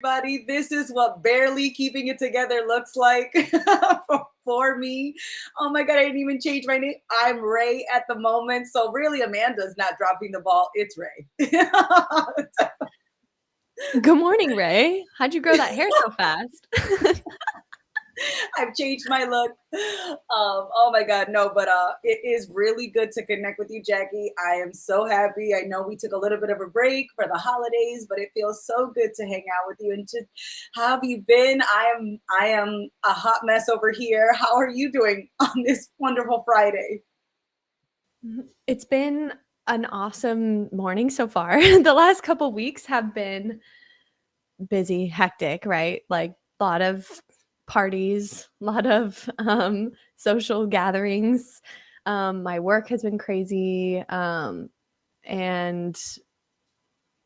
Buddy, this is what barely keeping it together looks like for me. Oh my God, I didn't even change my name. I'm Ray at the moment. So really, Amanda's not dropping the ball. It's Ray. Good morning, Ray. How'd you grow that hair so fast? I've changed my look. Oh my God, no, but it is really good to connect with you, Jackie. I am so happy. I know we took a little bit of a break for the holidays, but it feels so good to hang out with you. And just how have you been? I am a hot mess over here. How are you doing on this wonderful Friday? It's been an awesome morning so far. The last couple weeks have been busy, hectic, right? Like a lot of parties, a lot of social gatherings. My work has been crazy, and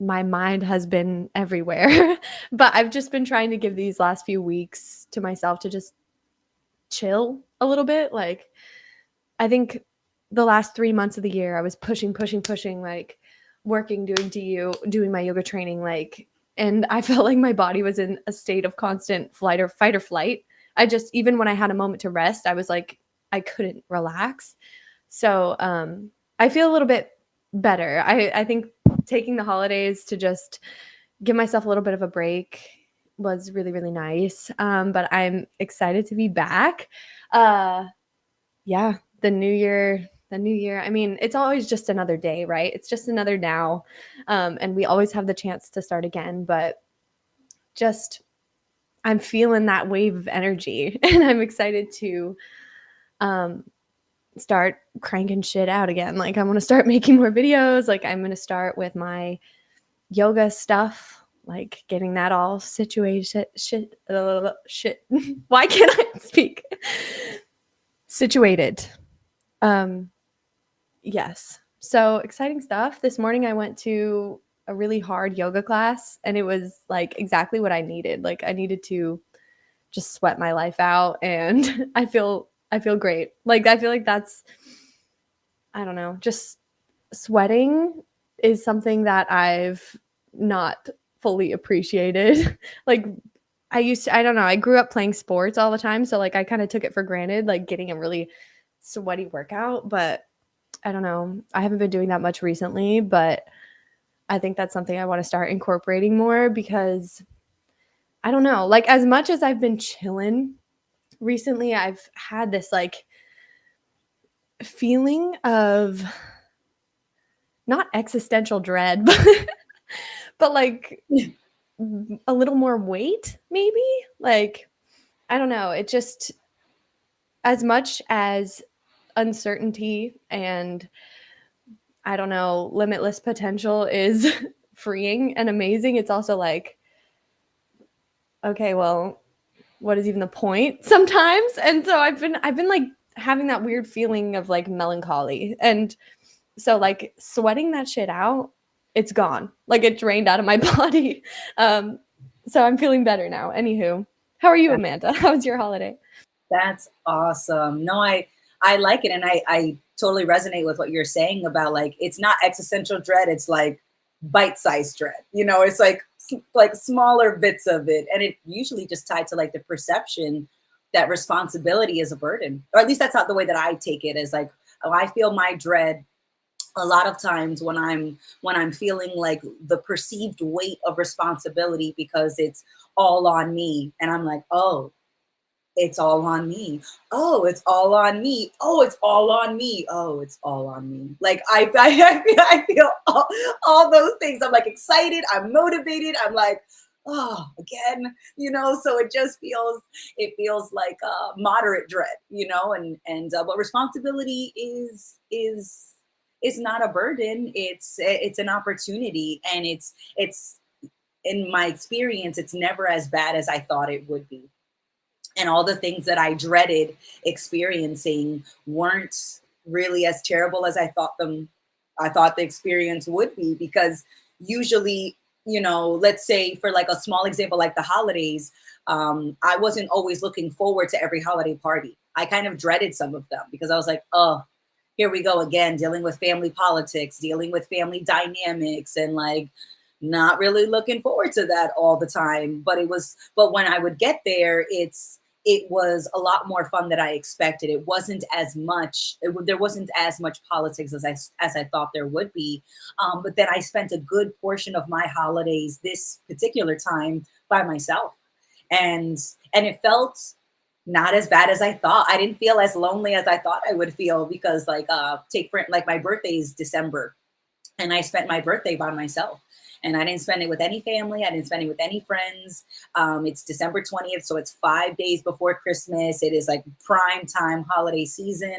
my mind has been everywhere. But I've just been trying to give these last few weeks to myself to just chill a little bit. Like, I think the last 3 months of the year, I was pushing, pushing, pushing, like working, doing DU, doing my yoga training, like, and I felt like my body was in a state of constant fight or flight. I just, even when I had a moment to rest, I was like, I couldn't relax. So I feel a little bit better. I think taking the holidays to just give myself a little bit of a break was really, really nice. But I'm excited to be back. Uh, yeah, the new year. I mean, it's always just another day, right? It's just another now. And we always have the chance to start again, but just I'm feeling that wave of energy and I'm excited to um start cranking shit out again. Like I want to start making more videos. Like I'm going to start with my yoga stuff, like getting that all situated shit. Why can't I speak? Situated. Um Yes. So exciting stuff. This morning I went to a really hard yoga class and it was like exactly what I needed. Like I needed to just sweat my life out and I feel great. Like I feel like that's I don't know, just sweating is something that I've not fully appreciated. Like I don't know, I grew up playing sports all the time, so like I kind of took it for granted like getting a really sweaty workout, but I don't know. I haven't been doing that much recently, but I think that's something I want to start incorporating more because I don't know. Like as much as I've been chilling recently, I've had this like feeling of not existential dread, but like a little more weight maybe. Like I don't know. It just as much as uncertainty and I don't know, limitless potential is freeing and amazing. It's also like, okay, well, what is even the point sometimes? And so I've been like having that weird feeling of like melancholy. And so like sweating that shit out, it's gone. Like it drained out of my body. Um, so I'm feeling better now. Anywho, how are you, Amanda? How was your holiday? That's awesome. No, I like it, and I totally resonate with what you're saying about like it's not existential dread. It's like bite-sized dread. It's like smaller bits of it, and it usually just tied to like the perception that responsibility is a burden, or at least that's not the way that I take it. Is like, oh, I feel my dread a lot of times when I'm feeling like the perceived weight of responsibility because it's all on me, and I'm like, oh, it's all on me. Oh, it's all on me. Oh, it's all on me. Oh, it's all on me. Like I feel all those things. I'm like excited. I'm motivated. I'm like, oh, again. So it feels like moderate dread. And but responsibility is not a burden. It's an opportunity, and it's in my experience, it's never as bad as I thought it would be, and all the things that I dreaded experiencing weren't really as terrible as I thought the experience would be, because usually, let's say for like a small example, like the holidays, I wasn't always looking forward to every holiday party. I kind of dreaded some of them because I was like, oh, here we go again, dealing with family politics, dealing with family dynamics, and like, not really looking forward to that all the time. But when I would get there, it was a lot more fun than I expected. It wasn't as much, there wasn't as much politics as I thought there would be. But then I spent a good portion of my holidays this particular time by myself. And and it felt not as bad as I thought. I didn't feel as lonely as I thought I would feel because take for like my birthday is December, and I spent my birthday by myself. And I didn't spend it with any family. I didn't spend it with any friends. It's December 20th, so it's 5 days before Christmas. It is like prime time holiday season,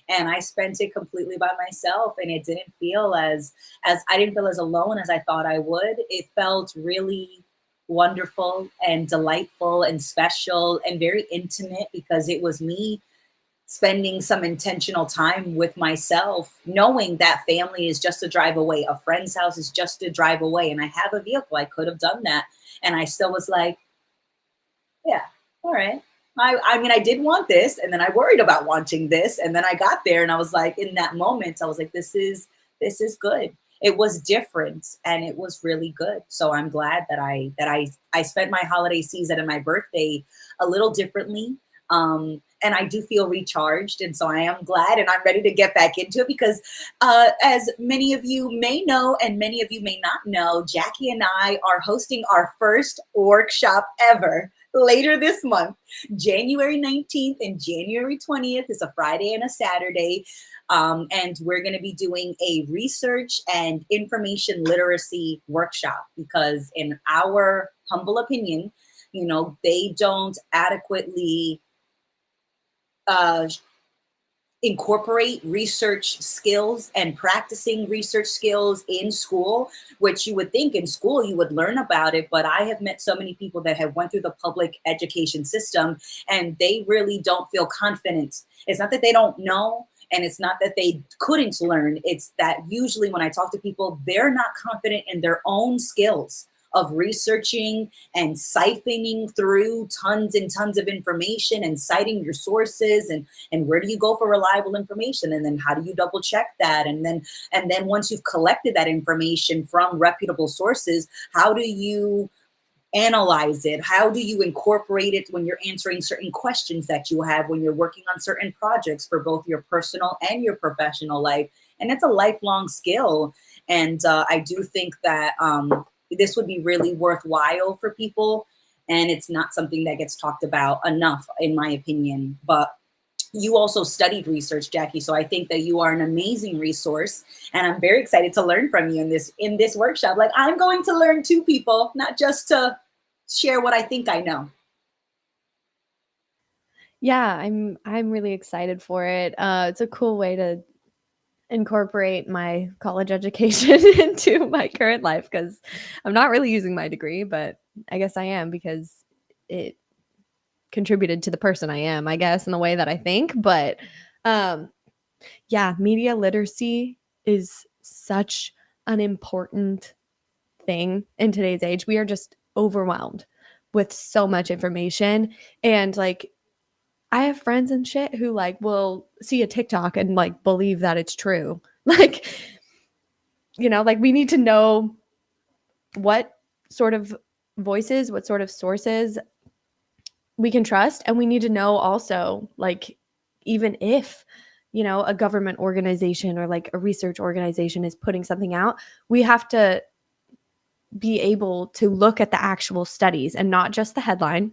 and I spent it completely by myself. And it didn't feel as I didn't feel as alone as I thought I would. It felt really wonderful and delightful and special and very intimate because it was me spending some intentional time with myself, knowing that family is just a drive away, a friend's house is just a drive away, and I have a vehicle. I could have done that. And I still was like, yeah, all right. I mean, I did want this, and then I worried about wanting this, and then I got there, and I was like, in that moment, I was like, this is good. It was different, and it was really good. So I'm glad that I spent my holiday season and my birthday a little differently. And I do feel recharged, and so I am glad, and I'm ready to get back into it because, as many of you may know, and many of you may not know, Jackie and I are hosting our first workshop ever later this month. January 19th and January 20th is a Friday and a Saturday. And we're going to be doing a research and information literacy workshop because, in our humble opinion, they don't adequately uh, incorporate research skills and practicing research skills in school, which you would think in school you would learn about it. But I have met so many people that have went through the public education system, and they really don't feel confident. It's not that they don't know, and it's not that they couldn't learn. It's that usually when I talk to people, they're not confident in their own skills of researching and siphoning through tons and tons of information and citing your sources, and where do you go for reliable information, and then how do you double check that, and then once you've collected that information from reputable sources, how do you analyze it? How do you incorporate it when you're answering certain questions that you have when you're working on certain projects for both your personal and your professional life? And it's a lifelong skill. And I do think that this would be really worthwhile for people. And it's not something that gets talked about enough, in my opinion. But you also studied research, Jackie, so I think that you are an amazing resource, and I'm very excited to learn from you in this workshop. Like, I'm going to learn too, people, not just to share what I think I know. Yeah, I'm really excited for it. It's a cool way to incorporate my college education into my current life because I'm not really using my degree, but I guess I am because it contributed to the person I am, I guess, in the way that I think. But um, yeah, media literacy is such an important thing in today's age. We are just overwhelmed with so much information. And like, I have friends and shit who like will see a TikTok and like believe that it's true. Like, like we need to know what sort of voices, what sort of sources we can trust. And we need to know also, like, even if, a government organization or like a research organization is putting something out, we have to be able to look at the actual studies and not just the headline,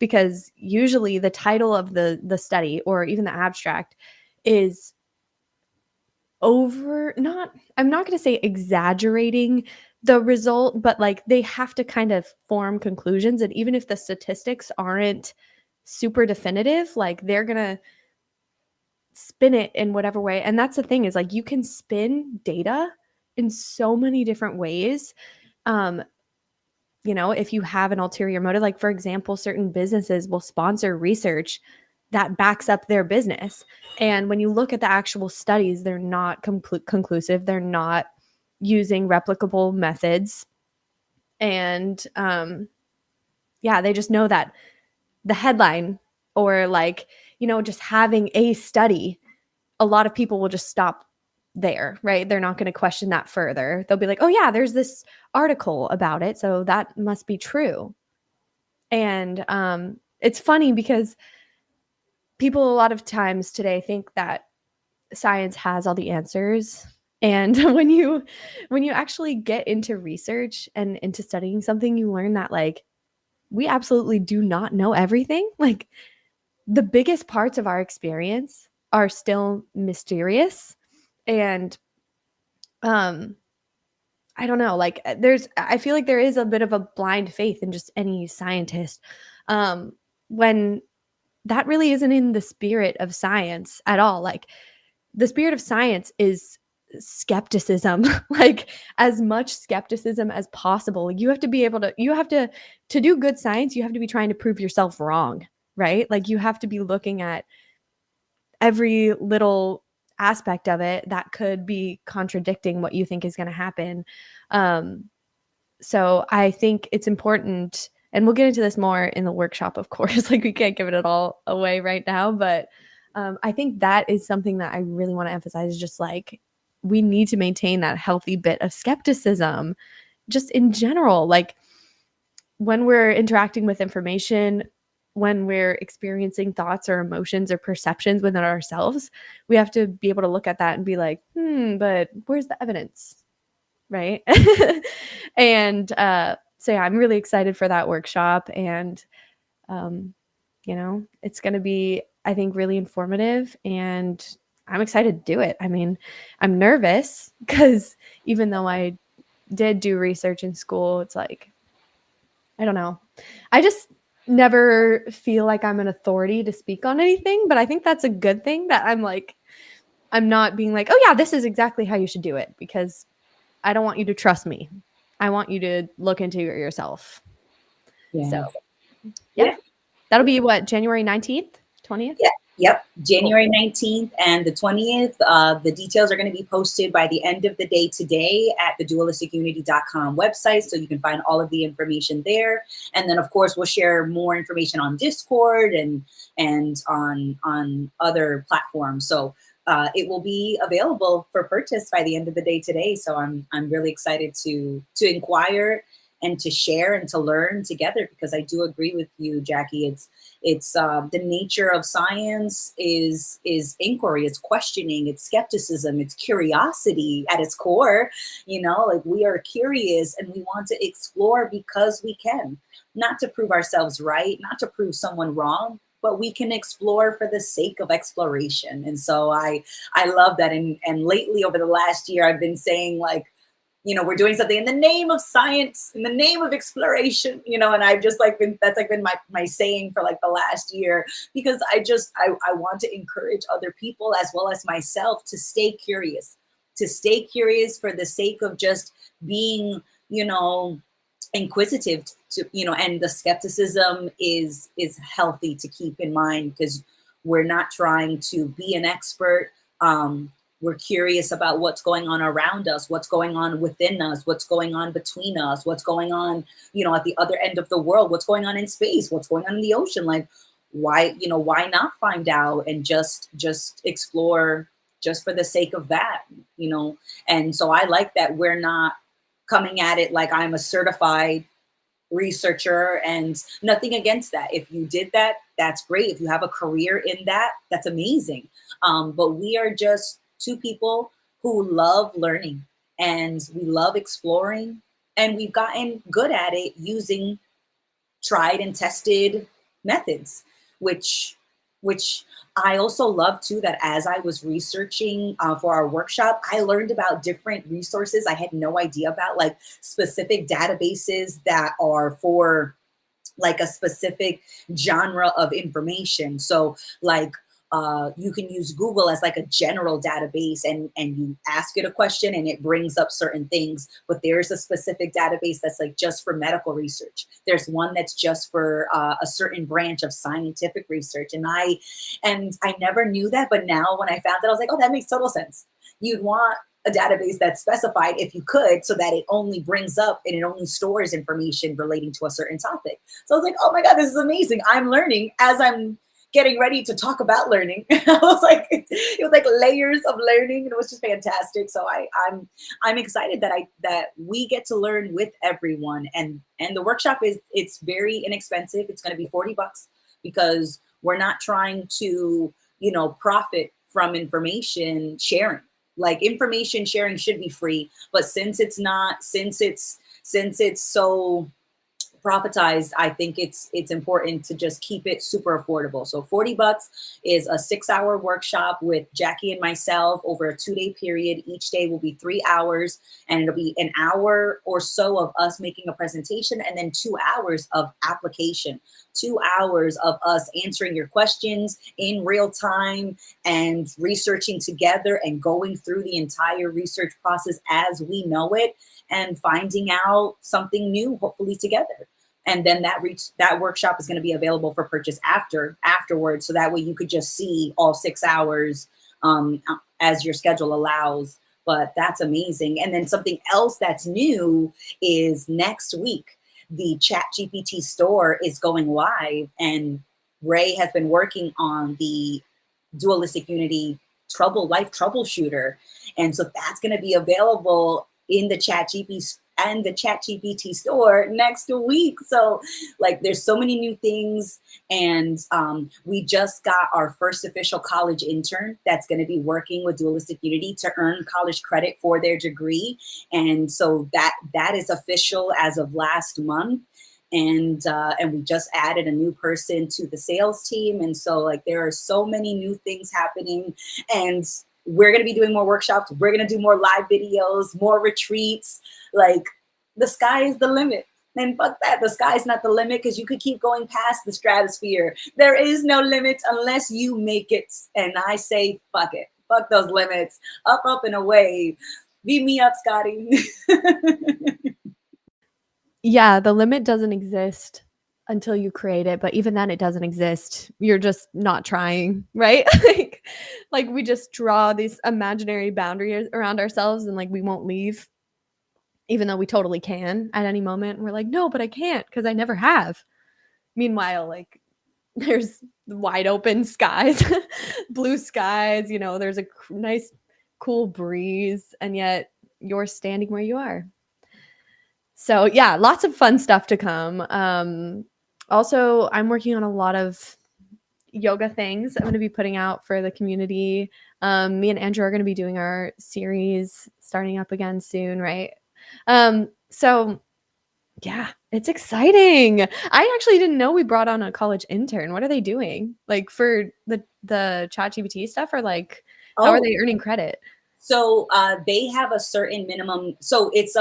because usually the title of the study or even the abstract is over not I'm not going to say exaggerating the result, but like they have to kind of form conclusions, and even if the statistics aren't super definitive, like they're going to spin it in whatever way. And that's the thing, is like you can spin data in so many different ways. um if you have an ulterior motive, like for example, certain businesses will sponsor research that backs up their business. And when you look at the actual studies, they're not conclusive. They're not using replicable methods. And yeah, they just know that the headline or like, just having a study, a lot of people will just stop there, right? They're not going to question that further. They'll be like, oh, yeah, there's this article about it. So that must be true. And it's funny because people a lot of times today think that science has all the answers. And when you actually get into research and into studying something, you learn that like we absolutely do not know everything. Like the biggest parts of our experience are still mysterious. And I don't know, like I feel like there is a bit of a blind faith in just any scientist. When that really isn't in the spirit of science at all. Like the spirit of science is skepticism, like as much skepticism as possible. You have to be able to, to do good science, you have to be trying to prove yourself wrong, right? Like you have to be looking at every little aspect of it that could be contradicting what you think is going to happen. Um, so I think it's important, and we'll get into this more in the workshop, of course, like we can't give it all away right now, but I think that is something that I really want to emphasize, is just like we need to maintain that healthy bit of skepticism just in general. Like when we're interacting with information, when we're experiencing thoughts or emotions or perceptions within ourselves, we have to be able to look at that and be like, but where's the evidence? Right. And so yeah, I'm really excited for that workshop. And you know, it's going to be, I think, really informative, and I'm excited to do it. I mean, I'm nervous because even though I did do research in school, it's like, I don't know. I just never feel like I'm an authority to speak on anything, but I think that's a good thing, that I'm like, I'm not being like, oh yeah, this is exactly how you should do it, because I don't want you to trust me. I want you to look into it yourself. So, Yes. yeah. Yeah. That'll be what, January 19th, 20th? Yeah. Yep. Cool. January 19th and the 20th. The details are going to be posted by the end of the day today at the dualisticulnity.com website. So you can find all of the information there. And then of course we'll share more information on Discord and on other platforms. So it will be available for purchase by the end of the day today. So I'm really excited to inquire and to share and to learn together, because I do agree with you, Jackie. It's the nature of science is inquiry, it's questioning, it's skepticism, it's curiosity at its core. You know, like we are curious and we want to explore because we can, not to prove ourselves right, not to prove someone wrong, but we can explore for the sake of exploration. And so I love that. And lately over the last year, I've been saying like, you know, we're doing something in the name of science, in the name of exploration, you know, and I've just like been, that's like been my saying for like the last year, because I want to encourage other people as well as myself to stay curious for the sake of just being, you know, inquisitive to, you know, and the skepticism is healthy to keep in mind, because we're not trying to be an expert. We're curious about what's going on around us, what's going on within us, what's going on between us, what's going on, you know, at the other end of the world, what's going on in space, what's going on in the ocean. Like, why, you know, why not find out and just explore just for the sake of that, you know? And so I like that we're not coming at it like I'm a certified researcher, and nothing against that. If you did that, that's great. If you have a career in that, that's amazing. But we are just two people who love learning and we love exploring, and we've gotten good at it using tried and tested methods, which I also love too, that as I was researching for our workshop, I learned about different resources I had no idea about, like specific databases that are for like a specific genre of information. So like you can use Google as like a general database, and you ask it a question and it brings up certain things. But there's a specific database that's like just for medical research. There's one that's just for a certain branch of scientific research. And I never knew that, but now when I found it, I was like, oh, that makes total sense. You'd want a database that's specified if you could, so that it only brings up and it only stores information relating to a certain topic. So I was like, oh my God, this is amazing. I'm learning as I'm, getting ready to talk about learning. I was like, it was like layers of learning, and it was just fantastic. So I'm excited that we get to learn with everyone, and the workshop it's very inexpensive. It's going to be $40 because we're not trying to, profit from information sharing. Like, information sharing should be free, but since it's so profitized, I think it's important to just keep it super affordable. So $40 is a 6-hour workshop with Jackie and myself over a 2-day period. Each day will be 3 hours, and it'll be an hour or so of us making a presentation, and then 2 hours of application, 2 hours of us answering your questions in real time and researching together and going through the entire research process as we know it, and finding out something new, hopefully together. And then that workshop is going to be available for purchase afterwards. So that way you could just see all 6 hours as your schedule allows. But that's amazing. And then something else that's new is next week, the ChatGPT store is going live, and Ray has been working on the Dualistic Unity life troubleshooter. And so that's going to be available in the ChatGPT store next week. So, like, there's so many new things, and we just got our first official college intern that's going to be working with Dualistic Unity to earn college credit for their degree, and so that is official as of last month. And we just added a new person to the sales team, and so, like, there are so many new things happening, and we're going to be doing more workshops. We're going to do more live videos, more retreats. Like, the sky is the limit. And fuck that, the sky is not the limit, because you could keep going past the stratosphere. There is no limit unless you make it. And I say, fuck it. Fuck those limits. Up, up, and away. Beat me up, Scotty. Yeah, the limit doesn't exist until you create it, but even then it doesn't exist. You're just not trying, right? like we just draw these imaginary boundaries around ourselves, and like we won't leave even though we totally can at any moment. And we're like, "No, but I can't because I never have." Meanwhile, like, there's wide open skies, blue skies, there's a nice cool breeze, and yet you're standing where you are. So yeah, lots of fun stuff to come. Also, I'm working on a lot of yoga things I'm going to be putting out for the community. Me and Andrew are going to be doing our series starting up again soon, right? So yeah, it's exciting. I actually didn't know we brought on a college intern. What are they doing? Like, for the ChatGPT stuff, or like how are they earning credit? So they have a certain minimum. So it's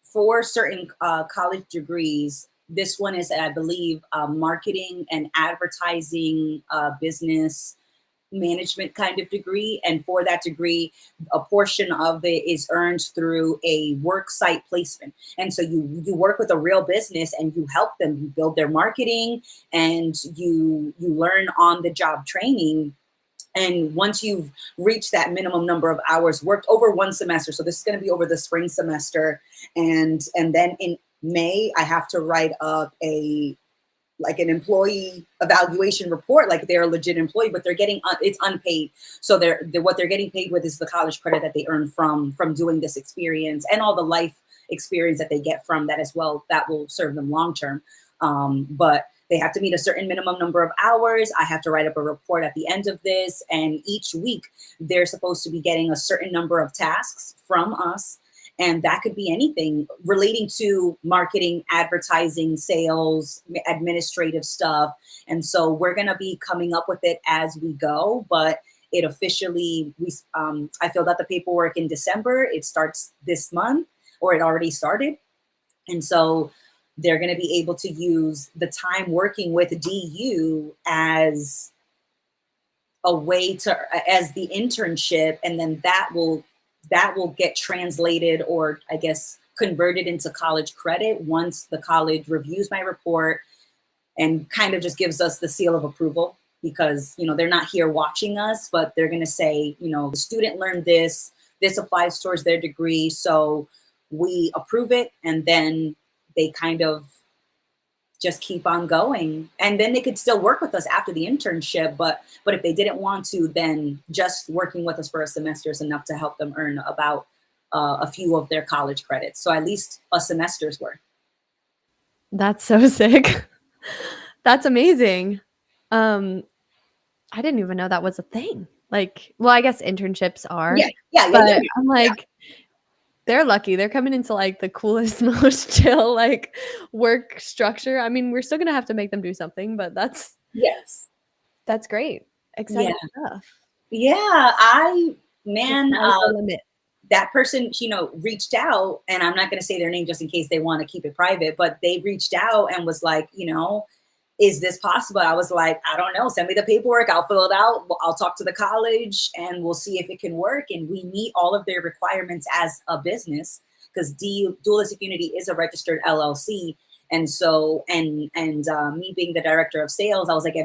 for certain college degrees. This one is, I believe, marketing and advertising, business management kind of degree. And for that degree, a portion of it is earned through a work site placement. And so you work with a real business and you help them, you build their marketing, and you learn on the job training. And once you've reached that minimum number of hours worked over one semester, so this is going to be over the spring semester, and then in May I have to write up an employee evaluation report, like they're a legit employee, but they're getting it's unpaid. So what they're getting paid with is the college credit that they earn from doing this experience, and all the life experience that they get from that as well. That will serve them long term. But they have to meet a certain minimum number of hours. I have to write up a report at the end of this. And each week they're supposed to be getting a certain number of tasks from us. And that could be anything relating to marketing, advertising, sales, administrative stuff. And so we're going to be coming up with it as we go. But it officially, I filled out the paperwork in December. It starts this month, or it already started. And so they're going to be able to use the time working with DU as a way as the internship, and then that will get translated, or I guess converted into college credit once the college reviews my report and kind of just gives us the seal of approval, because they're not here watching us, but they're going to say, the student learned this applies towards their degree, so we approve it. And then they kind of just keep on going. And then they could still work with us after the internship, but if they didn't want to, then just working with us for a semester is enough to help them earn about a few of their college credits. So at least a semester's worth. That's so sick. That's amazing. Um, I didn't even know that was a thing. Like, well, I guess internships are, Yeah, yeah, yeah, but yeah, I'm yeah. like, they're lucky. They're coming into like the coolest, most chill like work structure. I mean, we're still gonna have to make them do something, but Yes. that's great. Yeah. Exciting stuff. Yeah. I, The man, sky's the limit. that person, reached out, and I'm not going to say their name just in case they want to keep it private, but they reached out and was like, is this possible? I was like, I don't know. Send me the paperwork. I'll fill it out. I'll talk to the college and we'll see if it can work. And we meet all of their requirements as a business because Dualistic Unity is a registered LLC. And so, me being the director of sales, I was like,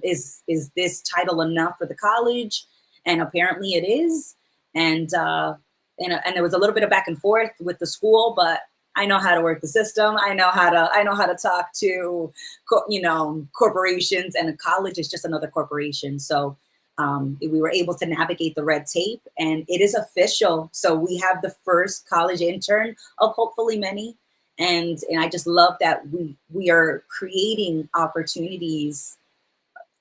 is this title enough for the college? And apparently it is. And there was a little bit of back and forth with the school, but I know how to work the system. I know how to talk to, corporations, and a college is just another corporation. So we were able to navigate the red tape, and it is official. So we have the first college intern of hopefully many, and I just love that we are creating opportunities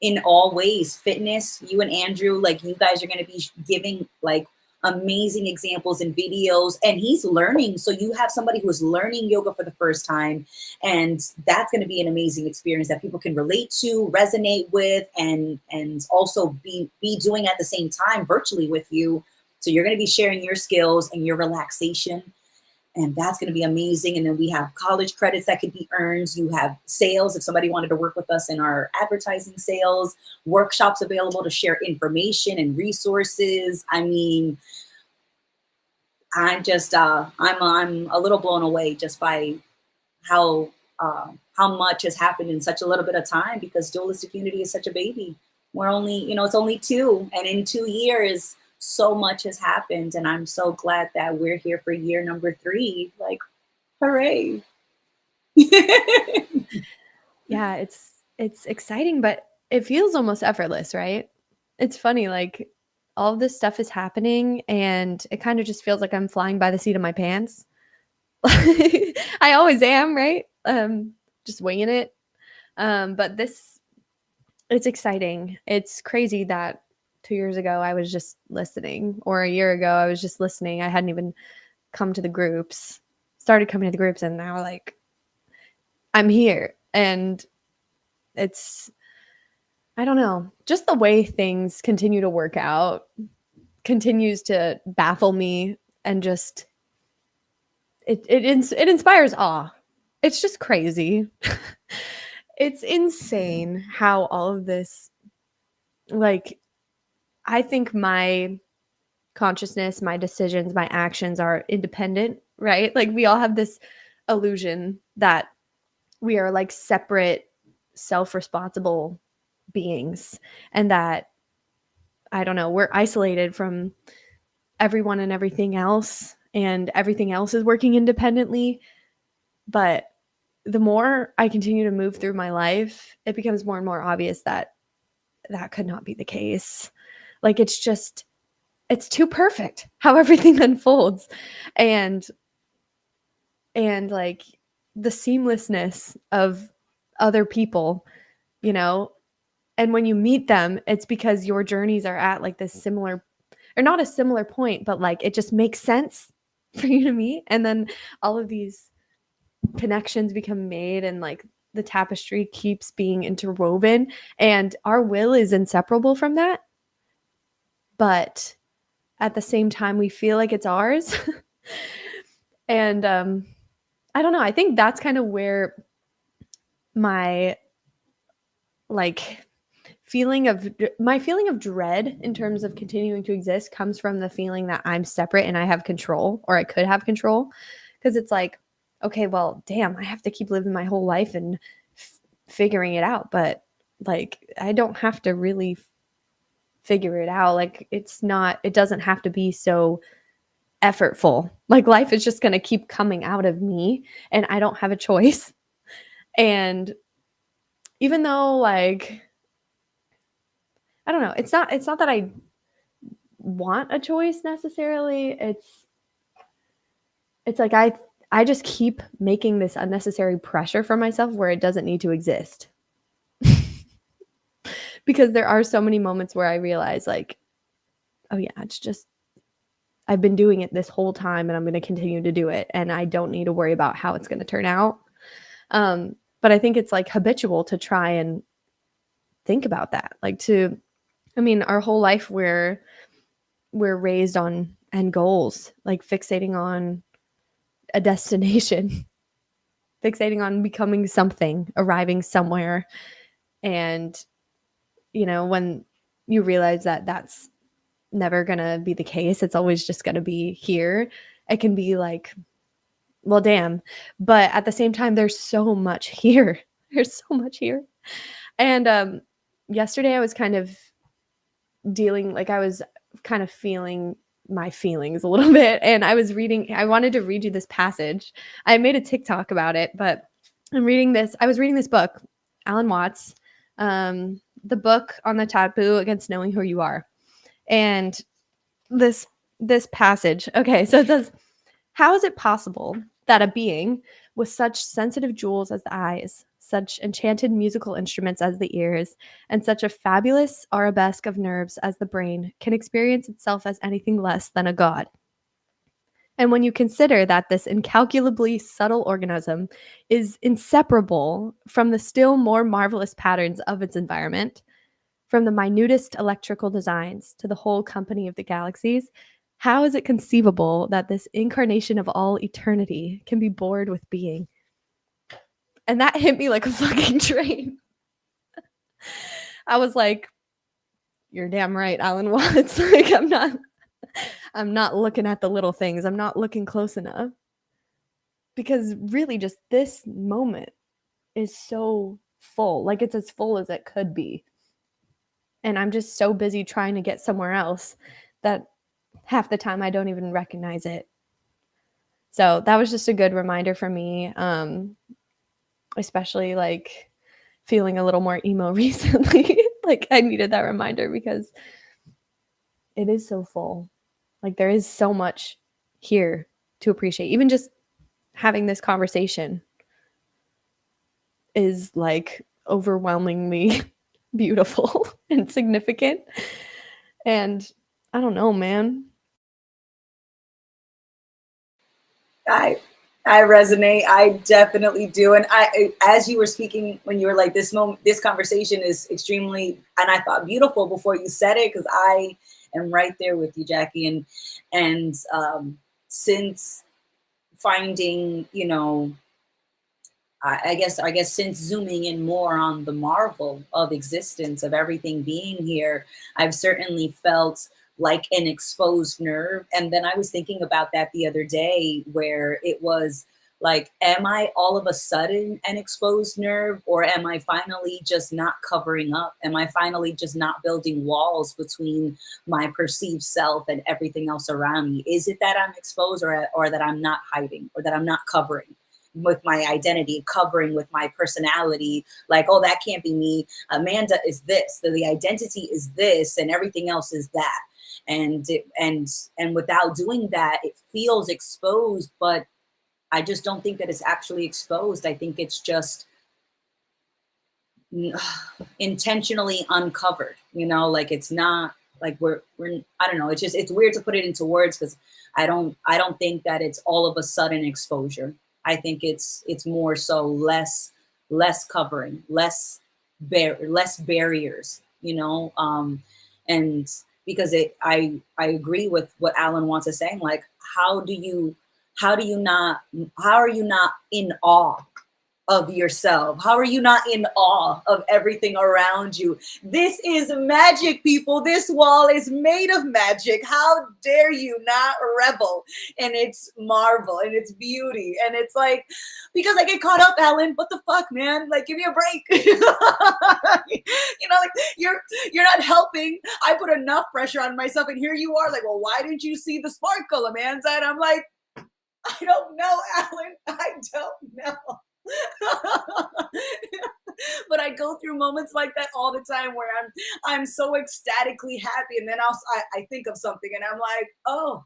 in all ways. Fitness, you and Andrew, like you guys are going to be giving like amazing examples and videos, and he's learning. So you have somebody who is learning yoga for the first time, and that's going to be an amazing experience that people can relate to, resonate with, and also be doing at the same time virtually with you. So you're going to be sharing your skills and your relaxation, and that's going to be amazing. And then we have college credits that could be earned. You have sales if somebody wanted to work with us in our advertising sales, workshops available to share information and resources. I mean, I'm a little blown away just by how how much has happened in such a little bit of time, because Dualistic Unity is such a baby. We're only, it's only two, and in 2 years, so much has happened, and I'm so glad that we're here for year number 3. Like, hooray! Yeah, it's exciting, but it feels almost effortless, right? It's funny, like all of this stuff is happening and it kind of just feels like I'm flying by the seat of my pants. I always am, right? Just winging it. But this it's exciting. It's crazy that 2 years ago I was just listening, or a year ago I was just listening. I hadn't even come to the groups. Started coming to the groups and now like I'm here and it's I don't know, just the way things continue to work out continues to baffle me and just it inspires awe. It's just crazy. It's insane how all of this like I think my consciousness, my decisions, my actions are independent, right? Like we all have this illusion that we are like separate self-responsible beings and that I don't know, we're isolated from everyone and everything else is working independently. But the more I continue to move through my life, it becomes more and more obvious that that could not be the case. Like it's too perfect how everything unfolds and like the seamlessness of other people, you know, and when you meet them, it's because your journeys are at like this similar or not a similar point, but like it just makes sense for you to meet. And then all of these connections become made and like the tapestry keeps being interwoven and our will is inseparable from that. But at the same time, we feel like it's ours. And I don't know. I think that's kind of where my like my feeling of dread in terms of continuing to exist comes from the feeling that I'm separate and I have control or I could have control because it's like okay, well, damn, I have to keep living my whole life and figuring it out, but like I don't have to really figure it out. Like it doesn't have to be so effortful. Like life is just going to keep coming out of me and I don't have a choice. And even though, like, I don't know, it's not that I want a choice necessarily. It's like I just keep making this unnecessary pressure for myself where it doesn't need to exist. Because there are so many moments where I realize, like, oh yeah, it's just I've been doing it this whole time and I'm going to continue to do it and I don't need to worry about how it's going to turn out. But I think it's like habitual to try and think about that. Like I mean, our whole life we're raised on end goals, like fixating on a destination, fixating on becoming something, arriving somewhere. And, when you realize that that's never going to be the case, it's always just going to be here. It can be like, well, damn. But at the same time, there's so much here. There's so much here. And yesterday I was kind of I was kind of feeling my feelings a little bit. And I wanted to read you this passage. I made a TikTok about it, but I was reading this book, Alan Watts, the book on the taboo against knowing who you are. And this passage, okay, so it says, how is it possible that a being with such sensitive jewels as the eyes, such enchanted musical instruments as the ears, and such a fabulous arabesque of nerves as the brain can experience itself as anything less than a god? And when you consider that this incalculably subtle organism is inseparable from the still more marvelous patterns of its environment, from the minutest electrical designs to the whole company of the galaxies, how is it conceivable that this incarnation of all eternity can be bored with being? And that hit me like a fucking train. I was like, you're damn right, Alan Watts. Like, I'm not looking at the little things. I'm not looking close enough. Because really just this moment is so full. Like, it's as full as it could be. And I'm just so busy trying to get somewhere else that half the time I don't even recognize it. So that was just a good reminder for me, especially like feeling a little more emo recently. Like, I needed that reminder because it is so full. Like, there is so much here to appreciate. Even just having this conversation is like overwhelmingly beautiful and significant. And I don't know, man. I I resonate. I definitely do. And as you were speaking, when you were like, this conversation is extremely, and I thought beautiful before you said it, because I am right there with you, Jackie. And since finding, I guess since zooming in more on the marvel of existence of everything being here, I've certainly felt like an exposed nerve. And then I was thinking about that the other day, where it was like, am I all of a sudden an exposed nerve, or am I finally just not covering up? Am I finally just not building walls between my perceived self and everything else around me? Is it that I'm exposed, or that I'm not hiding, or that I'm not covering with my identity, covering with my personality? Like, oh, that can't be me. Amanda is this. The identity is this, and everything else is that. And without doing that, it feels exposed, but I just don't think that it's actually exposed. I think it's just intentionally uncovered. Like, it's not like we're I don't know. It's weird to put it into words, because I don't think that it's all of a sudden exposure. I think it's more so less covering, less barriers, and because I agree with what Alan wants to say. Like, how do you how are you not in awe of yourself? How are you not in awe of everything around you? This is magic, people. This wall is made of magic. How dare you not revel in its marvel and its beauty? And it's like, because I get caught up, Alan. What the fuck, man? Like, give me a break. Like, you're not helping. I put enough pressure on myself, and here you are, like, well, why didn't you see the sparkle, Amanda? And I'm like, I don't know, Alan. I don't know. But I go through moments like that all the time where I'm so ecstatically happy, and then I think of something and I'm like, oh,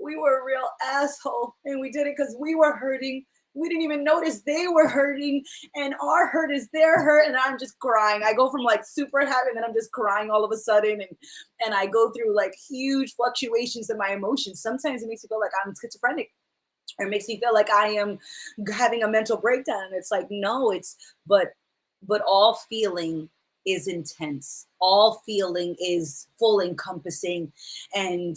we were a real asshole and we did it because we were hurting. We didn't even notice they were hurting, and our hurt is their hurt, and I'm just crying. I go from like super happy and then I'm just crying all of a sudden, and I go through like huge fluctuations in my emotions. Sometimes it makes me feel like I'm schizophrenic, or it makes me feel like I am having a mental breakdown. And it's like, no, but all feeling is intense. All feeling is full encompassing. And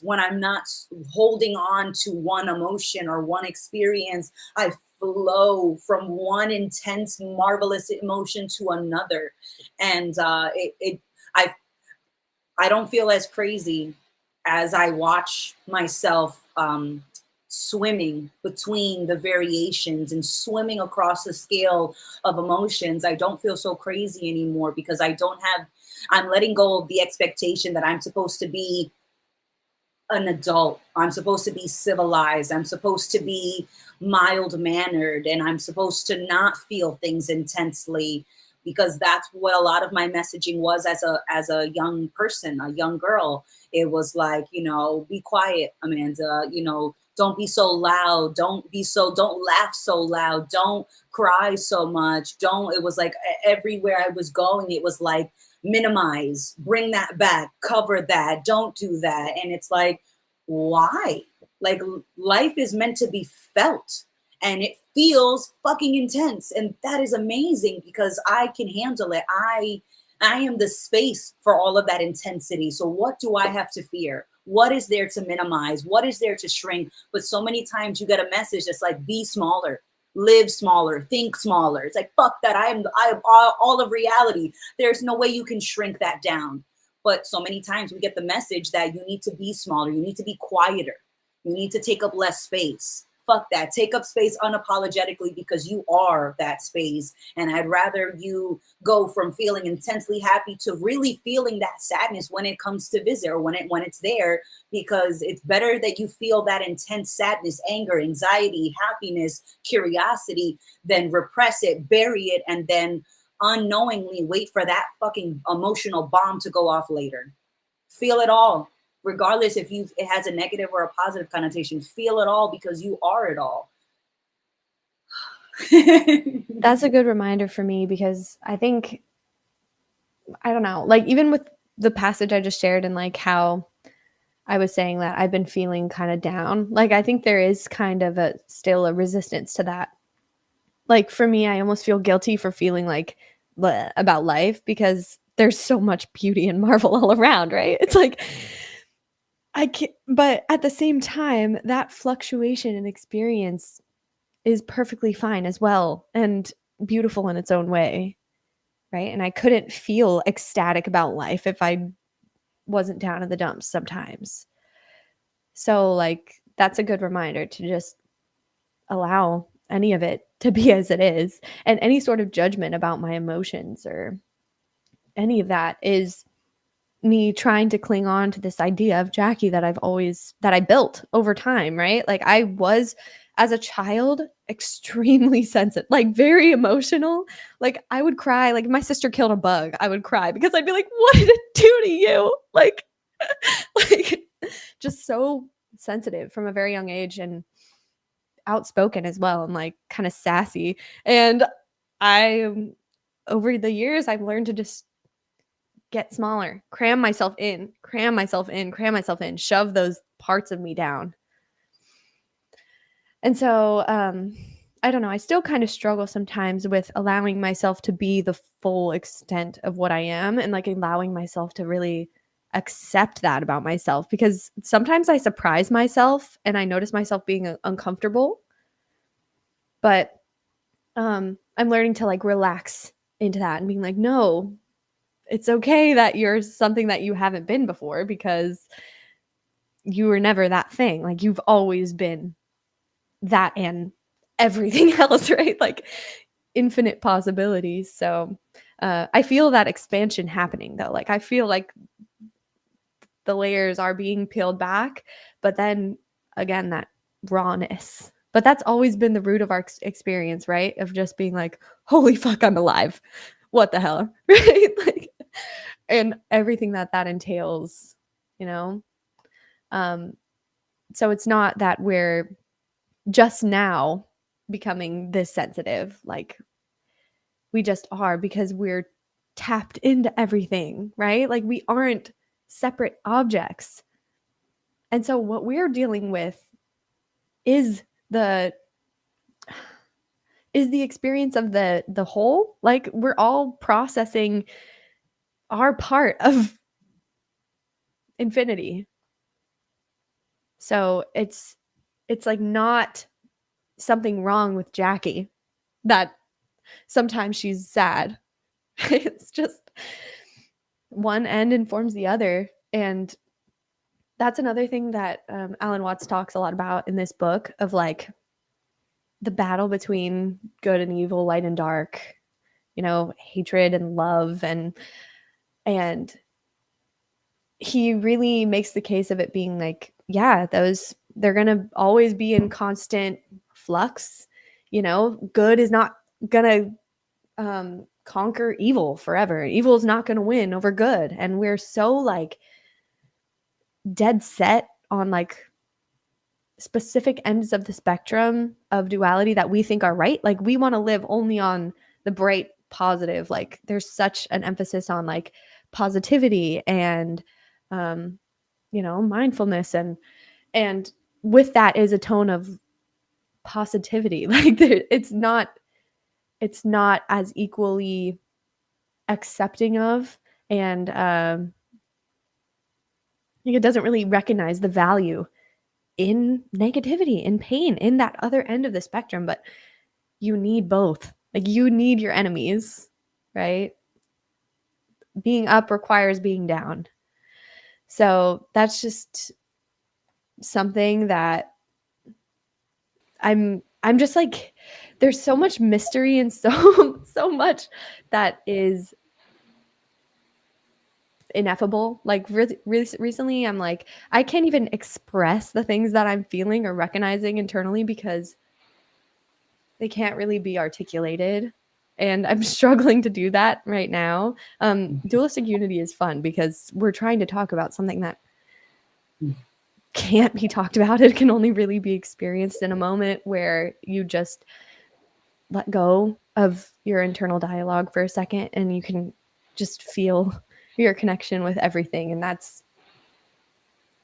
when I'm not holding on to one emotion or one experience, I flow from one intense, marvelous emotion to another. And I I don't feel as crazy as I watch myself swimming between the variations and swimming across the scale of emotions. I don't feel so crazy anymore because I'm letting go of the expectation that I'm supposed to be an adult. I'm supposed to be civilized. I'm supposed to be mild mannered, and I'm supposed to not feel things intensely, because that's what a lot of my messaging was as a young person, a young girl. It was like, be quiet, Amanda, don't be so loud, don't laugh so loud, don't cry so much, don't it was like everywhere I was going, it was like minimize, bring that back, cover that, don't do that. And it's like, why? Like, life is meant to be felt, and it feels fucking intense, and that is amazing because I can handle it. I am the space for all of that intensity. So what do I have to fear? What is there to minimize? What is there to shrink? But so many times you get a message that's like, be smaller, live smaller, think smaller. It's like, fuck that. I am all of reality. There's no way you can shrink that down. But so many times we get the message that you need to be smaller, you need to be quieter, you need to take up less space. Fuck that. Take up space unapologetically because you are that space. And I'd rather you go from feeling intensely happy to really feeling that sadness when it comes to visit, or when it's there, because it's better that you feel that intense sadness, anger, anxiety, happiness, curiosity, than repress it, bury it, and then unknowingly wait for that fucking emotional bomb to go off later. Feel it all, regardless if it has a negative or a positive connotation. Feel it all because you are it all. That's a good reminder for me because I think, I don't know, like even with the passage I just shared and like how I was saying that I've been feeling kind of down, like I think there is kind of still a resistance to that. Like for me, I almost feel guilty for feeling like bleh about life because there's so much beauty and marvel all around, right? It's like I can't, but at the same time, that fluctuation in experience is perfectly fine as well and beautiful in its own way, right? And I couldn't feel ecstatic about life if I wasn't down in the dumps sometimes. So, like, that's a good reminder to just allow any of it to be as it is. And any sort of judgment about my emotions or any of that is me trying to cling on to this idea of Jackie that I built over time, right? Like I was as a child extremely sensitive, like very emotional. Like I would cry, like if my sister killed a bug, I would cry because I'd be like, what did it do to you? Like like just so sensitive from a very young age and outspoken as well and like kind of sassy. And I over the years I've learned to just get smaller, cram myself in, cram myself in, cram myself in, shove those parts of me down. And so, I don't know, I still kind of struggle sometimes with allowing myself to be the full extent of what I am and like allowing myself to really accept that about myself because sometimes I surprise myself and I notice myself being uncomfortable. But I'm learning to like relax into that and being like, no, it's okay that you're something that you haven't been before because you were never that thing. Like you've always been that and everything else, right? Like infinite possibilities. So I feel that expansion happening though. Like I feel like the layers are being peeled back, but then again, that rawness But that's always been the root of our experience, right? Of just being like, holy fuck, I'm alive. What the hell? Right? Like, and everything that that entails, you know? Um, so it's not that we're just now becoming this sensitive. Like, we just are because we're tapped into everything, right? Like, we aren't separate objects. And so what we're dealing with is the experience of the whole. Like, we're all processing our part of infinity. So it's like not something wrong with Jackie that sometimes she's sad. It's just one end informs the other. And that's another thing that Alan Watts talks a lot about in this book, of like the battle between good and evil, light and dark, you know, hatred and love. And he really makes the case of it being like, yeah, those, they're going to always be in constant flux. You know, good is not going to conquer evil forever. Evil is not going to win over good. And we're so like dead set on like specific ends of the spectrum of duality that we think are right. Like, we want to live only on the bright positive. Like, there's such an emphasis on like positivity and um you know, mindfulness, and with that is a tone of positivity. Like, it's not as equally accepting of, and like, it doesn't really recognize the value in negativity, in pain, in that other end of the spectrum. But you need both. Like, you need your enemies, right? Being up requires being down. So that's just something that I'm just like, there's so much mystery and so much that is ineffable. Like, recently I'm like, I can't even express the things that I'm feeling or recognizing internally because they can't really be articulated. And I'm struggling to do that right now. Dualistic Unity is fun because we're trying to talk about something that can't be talked about. It can only really be experienced in a moment where you just let go of your internal dialogue for a second and you can just feel your connection with everything. And that's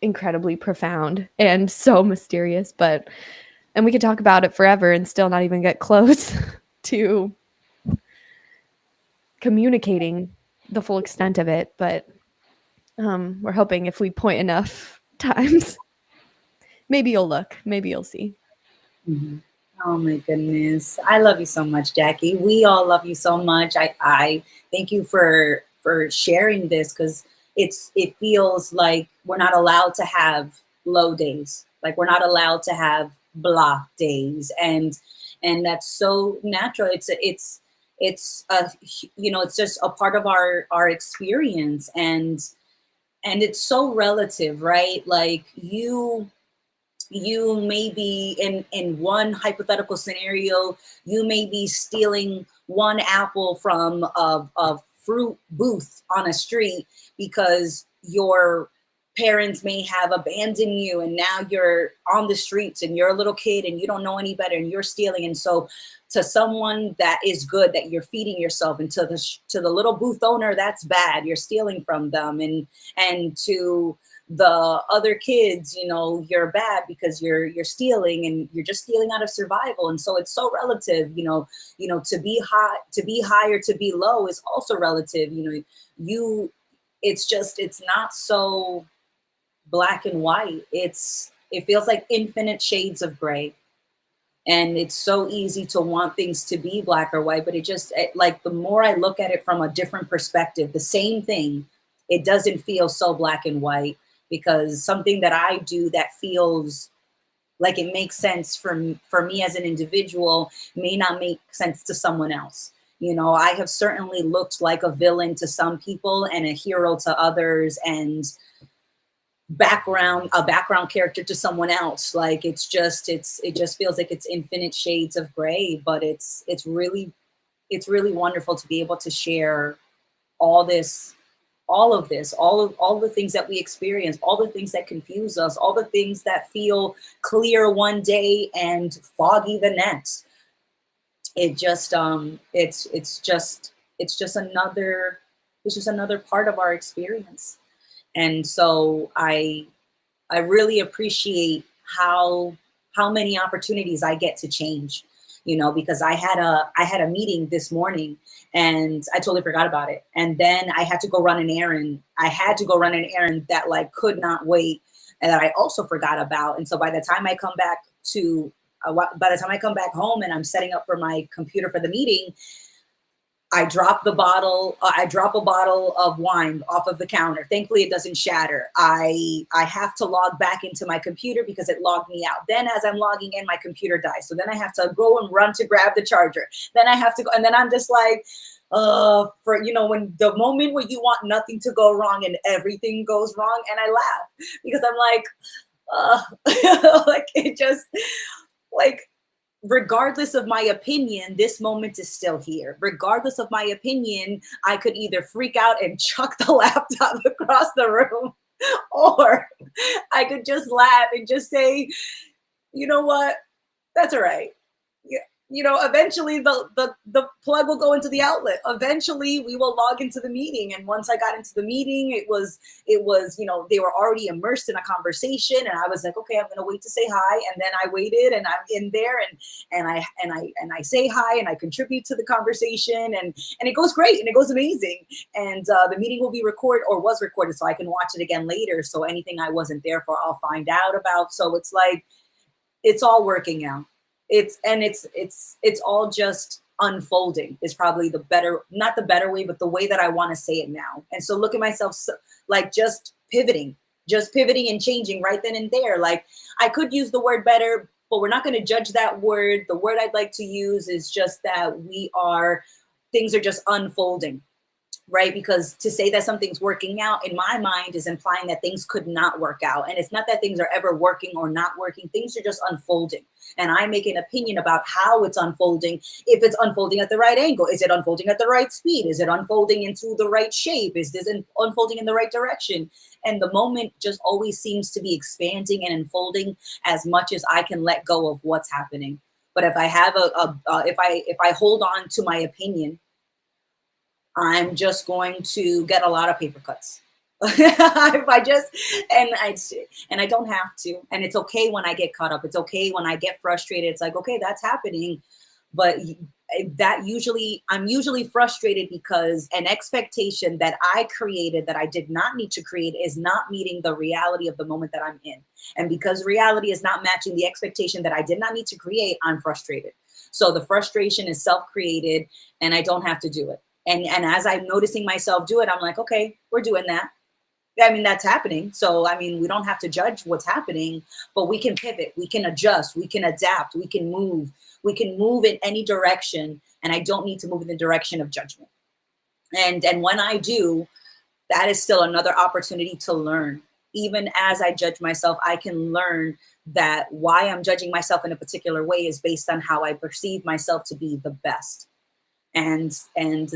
incredibly profound and so mysterious. And we could talk about it forever and still not even get close to communicating the full extent of it. But we're hoping if we point enough times, maybe you'll look, maybe you'll see. Mhm. Oh my goodness. I love you so much, Jackie. We all love you so much. I thank you for sharing this, because it feels like we're not allowed to have low days. Like, we're not allowed to have blah days. And that's so natural. It's a, you know, it's just a part of our experience. And it's so relative, right? Like, you may be in one hypothetical scenario, you may be stealing one apple from a fruit booth on a street because your parents may have abandoned you, and now you're on the streets and you're a little kid and you don't know any better and you're stealing. And so to someone that is good, that you're feeding yourself, and to the little booth owner, that's bad, you're stealing from them. And to the other kids, you know, you're bad because you're stealing, and you're just stealing out of survival. And so it's so relative. To be high or to be low is also relative. You it's not so black and white. It feels like infinite shades of gray. And it's so easy to want things to be black or white, but like, the more I look at it from a different perspective, the same thing, it doesn't feel so black and white, because something that I do that feels like it makes sense for me as an individual may not make sense to someone else. I have certainly looked like a villain to some people and a hero to others. And a background character to someone else. Like it just feels like it's infinite shades of gray, but it's really wonderful to be able to share all this, all the things that we experience, all the things that confuse us, all the things that feel clear one day and foggy the next. It just it's just another it's just another part of our experience. And so I really appreciate how how many opportunities I get to change, you know, because I had a meeting this morning and I totally forgot about it. And then I had to go run an errand. I had to go run an errand that like could not wait and that I also forgot about. And so by the time I come back to by the time I come back home and I'm setting up for my computer for the meeting, I drop the bottle. I drop a bottle of wine off of the counter. Thankfully, it doesn't shatter. I have to log back into my computer because it logged me out. Then, as I'm logging in, my computer dies. So then I have to go and run to grab the charger. Then I have to go, and then I'm just like, for you know, when the moment where you want nothing to go wrong and everything goes wrong, and I laugh because I'm like, like it just like regardless of my opinion, this moment is still here. Regardless of my opinion, I could either freak out and chuck the laptop across the room, or I could just laugh and just say, you know what? That's all right. Yeah. You know, eventually the plug will go into the outlet. Eventually we will log into the meeting. And once I got into the meeting, it was, you know, they were already immersed in a conversation. And I was like, okay, I'm gonna wait to say hi. And then I waited and I'm in there and I say hi and I contribute to the conversation and it goes great and it goes amazing. And the meeting will be recorded or was recorded so I can watch it again later. So anything I wasn't there for, I'll find out about. So it's like, it's all working out. It's all just unfolding is probably the better, not the better way, but the way that I want to say it now. And so look at myself like just pivoting and changing right then and there. Like I could use the word better, but we're not going to judge that word. The word I'd like to use is just that things are just unfolding, right? Because to say that something's working out in my mind is implying that things could not work out. And it's not that things are ever working or not working. Things are just unfolding. And I make an opinion about how it's unfolding. If it's unfolding at the right angle, is it unfolding at the right speed? Is it unfolding into the right shape? Is this unfolding in the right direction? And the moment just always seems to be expanding and unfolding as much as I can let go of what's happening. But if I have if I hold on to my opinion, I'm just going to get a lot of paper cuts. If I just and I don't have to. And it's okay when I get caught up. It's okay when I get frustrated. It's like, okay, that's happening. But I'm usually frustrated because an expectation that I created that I did not need to create is not meeting the reality of the moment that I'm in. And because reality is not matching the expectation that I did not need to create, I'm frustrated. So the frustration is self-created and I don't have to do it. And as I'm noticing myself do it, I'm like, okay, we're doing that. I mean, that's happening. So, I mean, we don't have to judge what's happening, but we can pivot, we can adjust, we can adapt, we can move in any direction. And I don't need to move in the direction of judgment. And when I do, that is still another opportunity to learn. Even as I judge myself, I can learn that why I'm judging myself in a particular way is based on how I perceive myself to be the best. And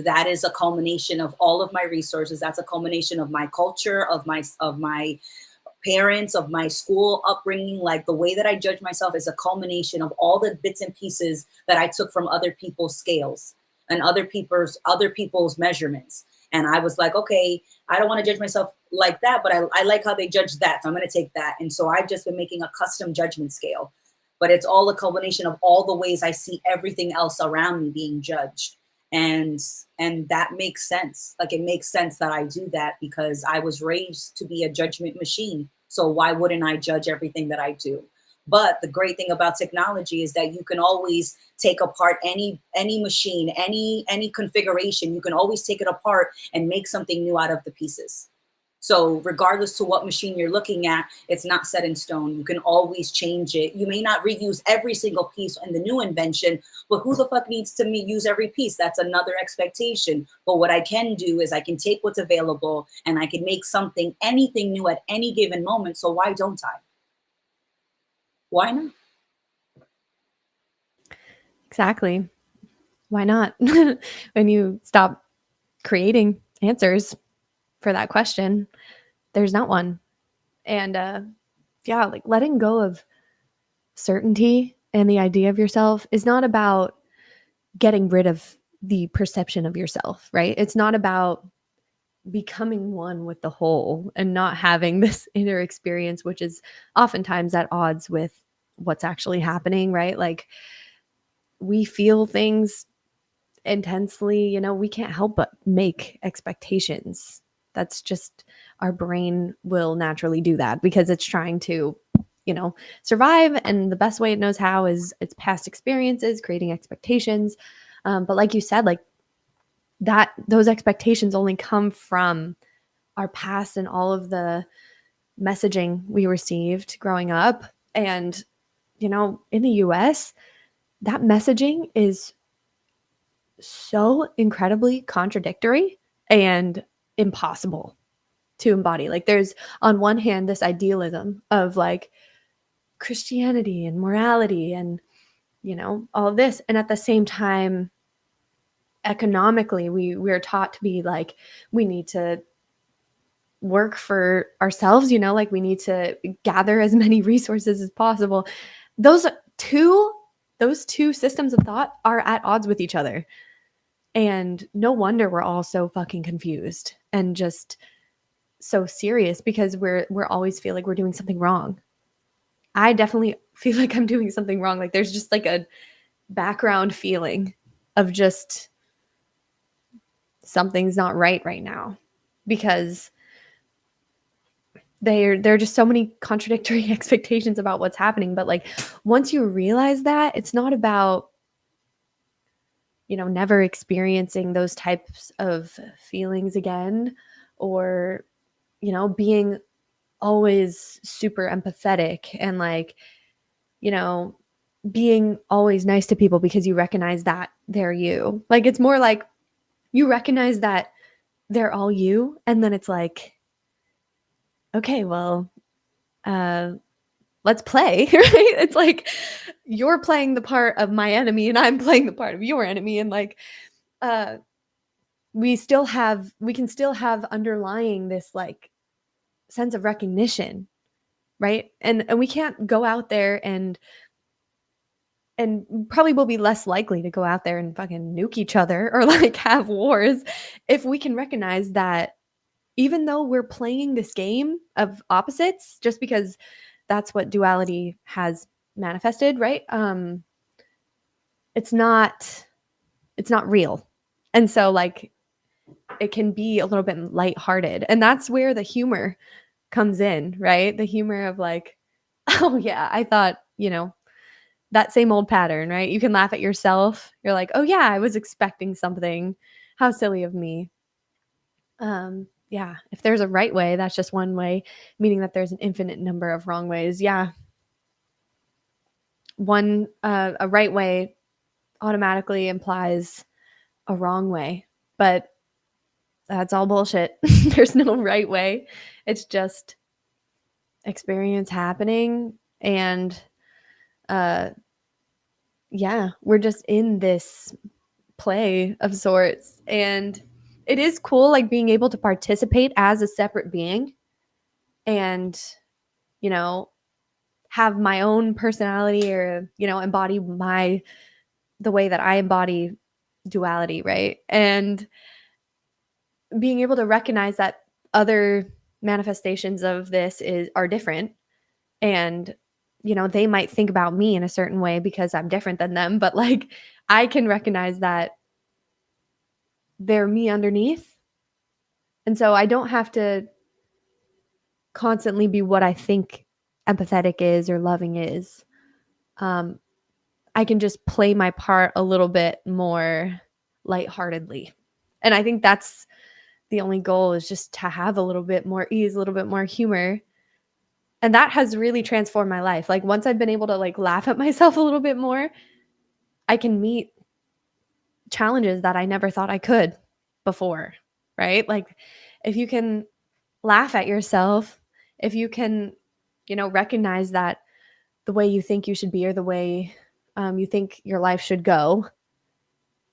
that is a culmination of all of my resources. That's a culmination of my culture, of my parents, of my school upbringing. Like the way that I judge myself is a culmination of all the bits and pieces that I took from other people's scales and other people's measurements. And I was like, okay, I don't want to judge myself like that, but I like how they judge that. So I'm going to take that. And so I've just been making a custom judgment scale, but it's all a culmination of all the ways I see everything else around me being judged. And that makes sense. Like it makes sense that I do that because I was raised to be a judgment machine. So why wouldn't I judge everything that I do? But the great thing about technology is that you can always take apart any machine, any configuration. You can always take it apart and make something new out of the pieces. So regardless to what machine you're looking at, it's not set in stone. You can always change it. You may not reuse every single piece in the new invention, but who the fuck needs to use every piece? That's another expectation. But what I can do is I can take what's available and I can make something, anything new at any given moment. So why don't I? Why not? Exactly. Why not? When you stop creating answers for that question, there's not one. And yeah, like letting go of certainty and the idea of yourself is not about getting rid of the perception of yourself, right? It's not about becoming one with the whole and not having this inner experience, which is oftentimes at odds with what's actually happening, right? Like we feel things intensely, we can't help but make expectations. That's just our brain will naturally do that because it's trying to, survive. And the best way it knows how is its past experiences, creating expectations. But like you said, like those expectations only come from our past and all of the messaging we received growing up. And, in the US, that messaging is so incredibly contradictory and impossible to embody. Like there's on one hand this idealism of like Christianity and morality and all of this, and at the same time economically we're taught to be like we need to work for ourselves, like we need to gather as many resources as possible. Those two those two systems of thought are at odds with each other. And no wonder we're all so fucking confused and just so serious because we're always feel like we're doing something wrong. I definitely feel like I'm doing something wrong. Like there's just like a background feeling of just something's not right now because there are just so many contradictory expectations about what's happening. But like once you realize that, it's not about never experiencing those types of feelings again or, being always super empathetic and like, being always nice to people because you recognize that they're you. Like it's more like you recognize that they're all you. And then it's like, okay, well, uh, let's play, right? It's like you're playing the part of my enemy and I'm playing the part of your enemy. And like, uh, we can still have underlying this like sense of recognition, right? And we can't go out there and probably will be less likely to go out there and fucking nuke each other or like have wars if we can recognize that even though we're playing this game of opposites just because that's what duality has manifested, right? It's not real. And so like it can be a little bit lighthearted. And that's where the humor comes in, right? The humor of like, oh yeah, I thought, that same old pattern, right? You can laugh at yourself. You're like, oh yeah, I was expecting something. How silly of me. Yeah, if there's a right way, that's just one way, meaning that there's an infinite number of wrong ways. Yeah. A right way automatically implies a wrong way, but that's all bullshit. There's no right way. It's just experience happening and uh yeah, we're just in this play of sorts and it is cool like being able to participate as a separate being and you know have my own personality or embody the way that I embody duality, right? And being able to recognize that other manifestations of this are different and they might think about me in a certain way because I'm different than them, but like I can recognize that they're me underneath. And so I don't have to constantly be what I think empathetic is or loving is. um I can just play my part a little bit more lightheartedly. And I think the only goal is just to have a little bit more ease, a little bit more humor. And that has really transformed my life. Like once I've been able to like laugh at myself a little bit more, I can meet challenges that I never thought I could before, right? Like if you can laugh at yourself, if you can, recognize that the way you think you should be or the way you think your life should go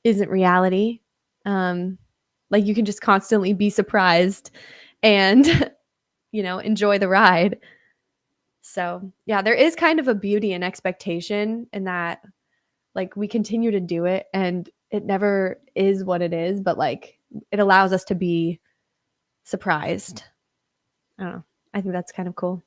isn't reality. Like you can just constantly be surprised and, enjoy the ride. So, yeah, there is kind of a beauty and expectation in that, like, we continue to do it and it never is what it is, but like it allows us to be surprised. I don't know. I think that's kind of cool.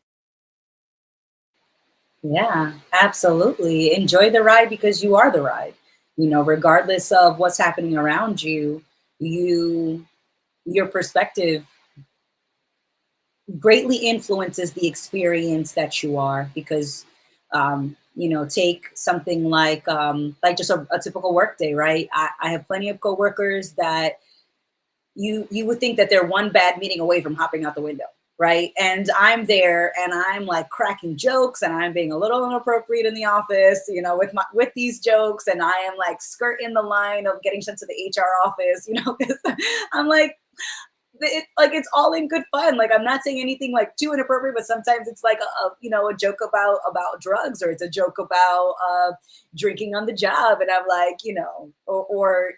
Yeah, absolutely. Enjoy the ride because you are the ride. Regardless of what's happening around you, you your perspective greatly influences the experience that you are because take something like just a typical work day, right? I have plenty of coworkers that you would think that they're one bad meeting away from hopping out the window, right? And I'm there and I'm like cracking jokes and I'm being a little inappropriate in the office, with these jokes, and I am like skirting the line of getting sent to the HR office, because I'm like it's all in good fun. Like I'm not saying anything like too inappropriate, but sometimes it's like a joke about drugs, or it's a joke about drinking on the job, and I'm like, or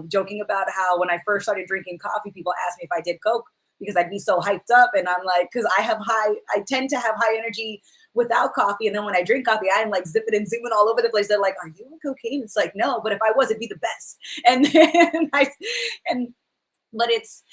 joking about how when I first started drinking coffee, people asked me if I did coke because I'd be so hyped up, and I'm like, because I tend to have high energy without coffee, and then when I drink coffee, I'm like zipping and zooming all over the place. They're like, "Are you on cocaine?" It's like, no, but if I was, it'd be the best. And then and but it's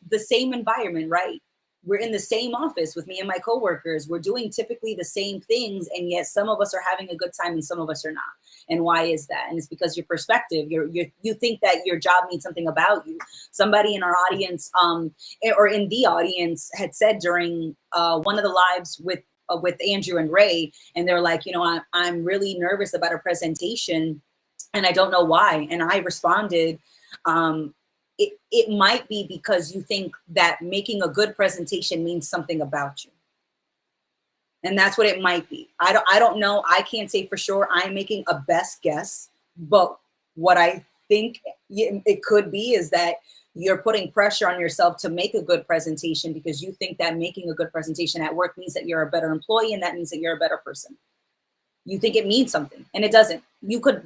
the same environment, right? We're in the same office with me and my coworkers. We're doing typically the same things, and yet some of us are having a good time and some of us are not. And why is that? And it's because your perspective. You think that your job means something about you. Somebody in our audience, or in the audience, had said during one of the lives with Andrew and Ray, and they're like, I'm really nervous about a presentation, and I don't know why. And I responded, it might be because you think that making a good presentation means something about you. And that's what it might be. I don't know. I can't say for sure. I'm making a best guess, but what I think it could be is that you're putting pressure on yourself to make a good presentation because you think that making a good presentation at work means that you're a better employee, and that means that you're a better person. You think it means something, and it doesn't. You could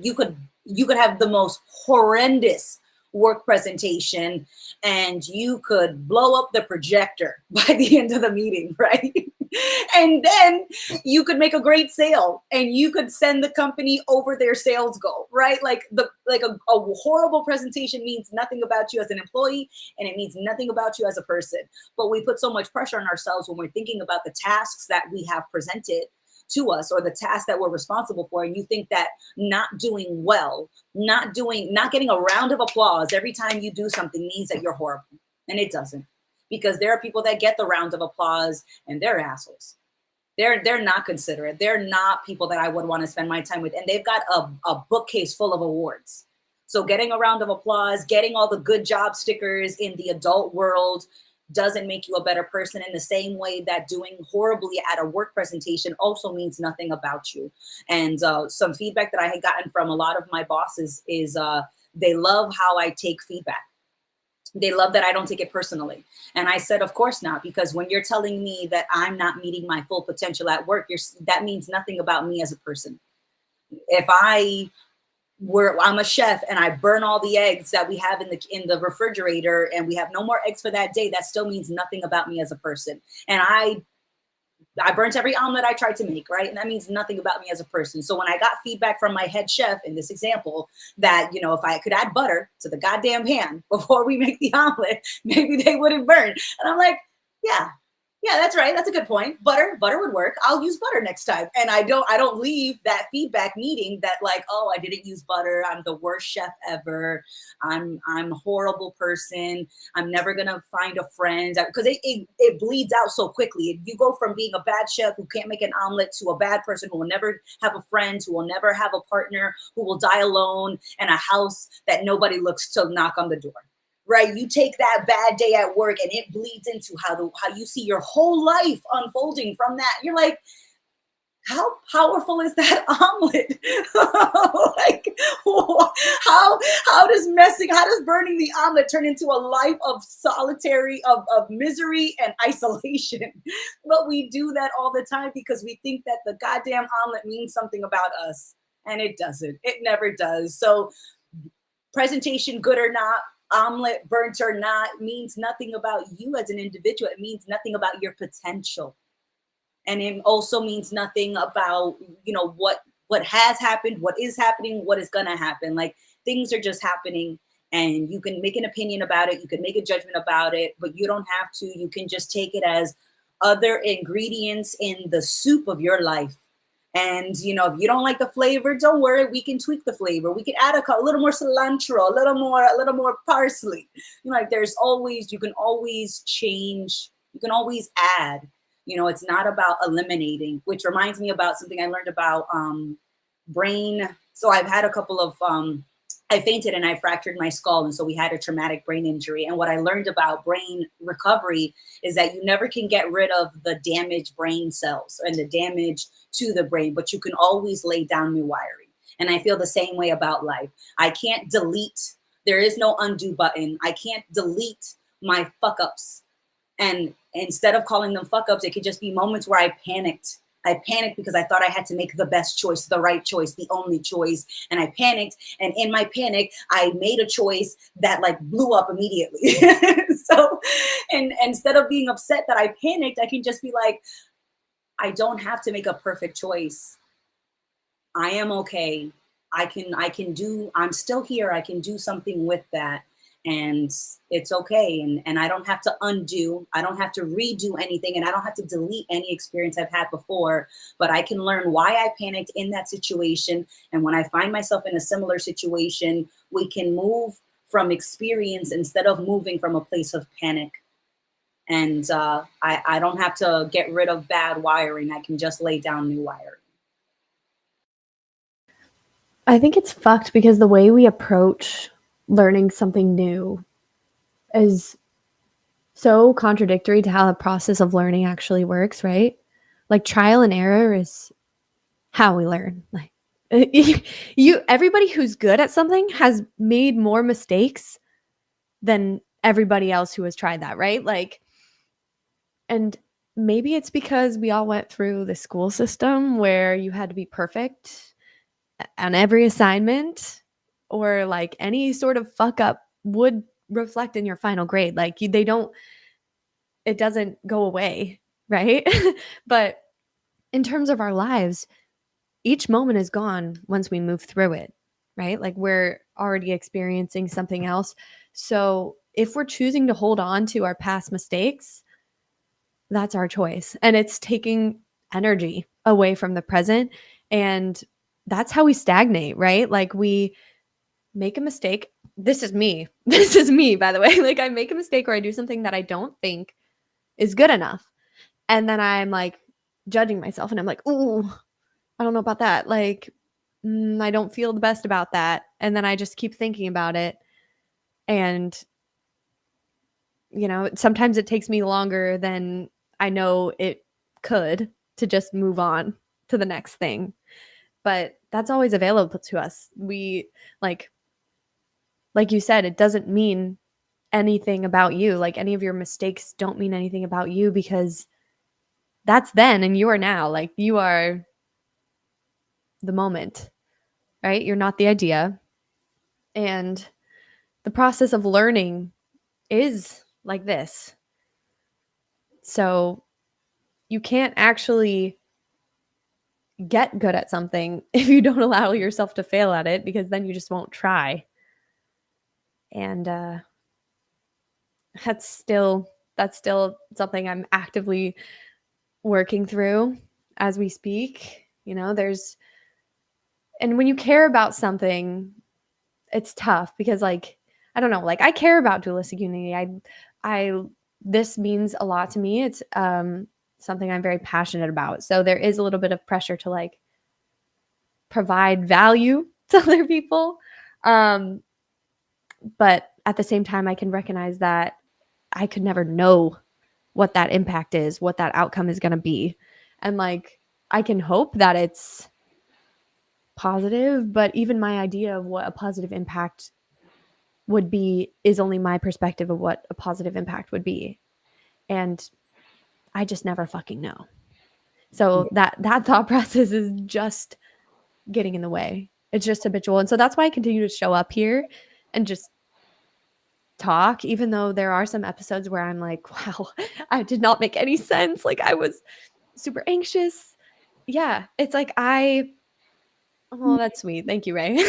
have the most horrendous work presentation, and you could blow up the projector by the end of the meeting, right? And then you could make a great sale, and you could send the company over their sales goal, right? Like a horrible presentation means nothing about you as an employee, and it means nothing about you as a person. But we put so much pressure on ourselves when we're thinking about the tasks that we have presented to us, or the task that we're responsible for, and you think that not doing well, not getting a round of applause every time you do something means that you're horrible. And it doesn't, because there are people that get the round of applause and they're assholes. They're not considerate. They're not people that I would want to spend my time with, and they've got a bookcase full of awards. So getting a round of applause, getting all the good job stickers in the adult world doesn't make you a better person, in the same way that doing horribly at a work presentation also means nothing about you. And some feedback that I had gotten from a lot of my bosses is they love how I take feedback. They love that I don't take it personally. And I said, of course not, because when you're telling me that I'm not meeting my full potential at work, that means nothing about me as a person. If I'm a chef and I burn all the eggs that we have in the refrigerator, and we have no more eggs for that day, that still means nothing about me as a person. And I burnt every omelet I tried to make, right? And that means nothing about me as a person. So when I got feedback from my head chef in this example that, if I could add butter to the goddamn pan before we make the omelet, maybe they wouldn't burn. And I'm like, yeah, that's right. That's a good point. Butter would work. I'll use butter next time. And I don't leave that feedback meeting that like, oh, I didn't use butter. I'm the worst chef ever. I'm a horrible person. I'm never going to find a friend, because it bleeds out so quickly. You go from being a bad chef who can't make an omelet to a bad person who will never have a friend, who will never have a partner, who will die alone, and a house that nobody looks to knock on the door. right? You take that bad day at work and it bleeds into how you see your whole life unfolding from that. You're like, how powerful is that omelet? Like, how does burning the omelet turn into a life of solitary, of misery and isolation? But we do that all the time because we think that the goddamn omelet means something about us. And it doesn't. It never does. So presentation, good or not, omelet burnt or not, means nothing about you as an individual. It means nothing about your potential, and it also means nothing about, what has happened, what is happening, what is going to happen. Like, things are just happening, and you can make an opinion about it, you can make a judgment about it, but you don't have to. You can just take it as other ingredients in the soup of your life. And if you don't like the flavor, don't worry, we can tweak the flavor. We can add a little more cilantro, a little more parsley. Like, you can always change, you can always add. It's not about eliminating, which reminds me about something I learned about brain. So I've had a couple of I fainted and I fractured my skull, and so we had a traumatic brain injury. And what I learned about brain recovery is that you never can get rid of the damaged brain cells and the damage to the brain, but you can always lay down new wiring. And I feel the same way about life. I can't delete. There is no undo button. I can't delete my fuck ups. And instead of calling them fuck ups, it could just be moments where I panicked. I panicked because I thought I had to make the best choice, the right choice, the only choice. And I panicked. And in my panic, I made a choice that like blew up immediately. So, and instead of being upset that I panicked, I can just be like, I don't have to make a perfect choice. I am okay. I'm still here. I can do something with that. And it's okay. And I don't have to undo, I don't have to redo anything, and I don't have to delete any experience I've had before, but I can learn why I panicked in that situation. And when I find myself in a similar situation, we can move from experience instead of moving from a place of panic. And I don't have to get rid of bad wiring. I can just lay down new wiring. I think it's fucked because the way we approach learning something new is so contradictory to how the process of learning actually works, right? Like, trial and error is how we learn. Like, everybody who's good at something has made more mistakes than everybody else who has tried that, right? Like, and maybe it's because we all went through the school system where you had to be perfect on every assignment, or like any sort of fuck up would reflect in your final grade. Like, it doesn't go away, right? But in terms of our lives, each moment is gone once we move through it, right? Like, we're already experiencing something else. So if we're choosing to hold on to our past mistakes, that's our choice. And it's taking energy away from the present. And that's how we stagnate, right? Like, we make a mistake. This is me. This is me, by the way. Like, I make a mistake or I do something that I don't think is good enough. And then I'm like judging myself and I'm like, ooh, I don't know about that. Like, I don't feel the best about that. And then I just keep thinking about it. And, sometimes it takes me longer than I know it could to just move on to the next thing. But that's always available to us. We like you said, it doesn't mean anything about you. Like, any of your mistakes don't mean anything about you, because that's then and you are now. Like, you are the moment, right? You're not the idea. And the process of learning is like this. So you can't actually get good at something if you don't allow yourself to fail at it, because then you just won't try. And that's still something I'm actively working through as we speak. And when you care about something, it's tough because, like, I don't know, like, I care about Dualistic Unity. I this means a lot to me. It's something I'm very passionate about. So there is a little bit of pressure to like provide value to other people. But at the same time, I can recognize that I could never know what that impact is, what that outcome is going to be. And like, I can hope that it's positive, but even my idea of what a positive impact would be is only my perspective of what a positive impact would be. And I just never fucking know. So that thought process is just getting in the way. It's just habitual. And so that's why I continue to show up here and just talk, even though there are some episodes where I'm like, wow, I did not make any sense. Like I was super anxious. Yeah. It's like oh, that's sweet. Thank you, Ray.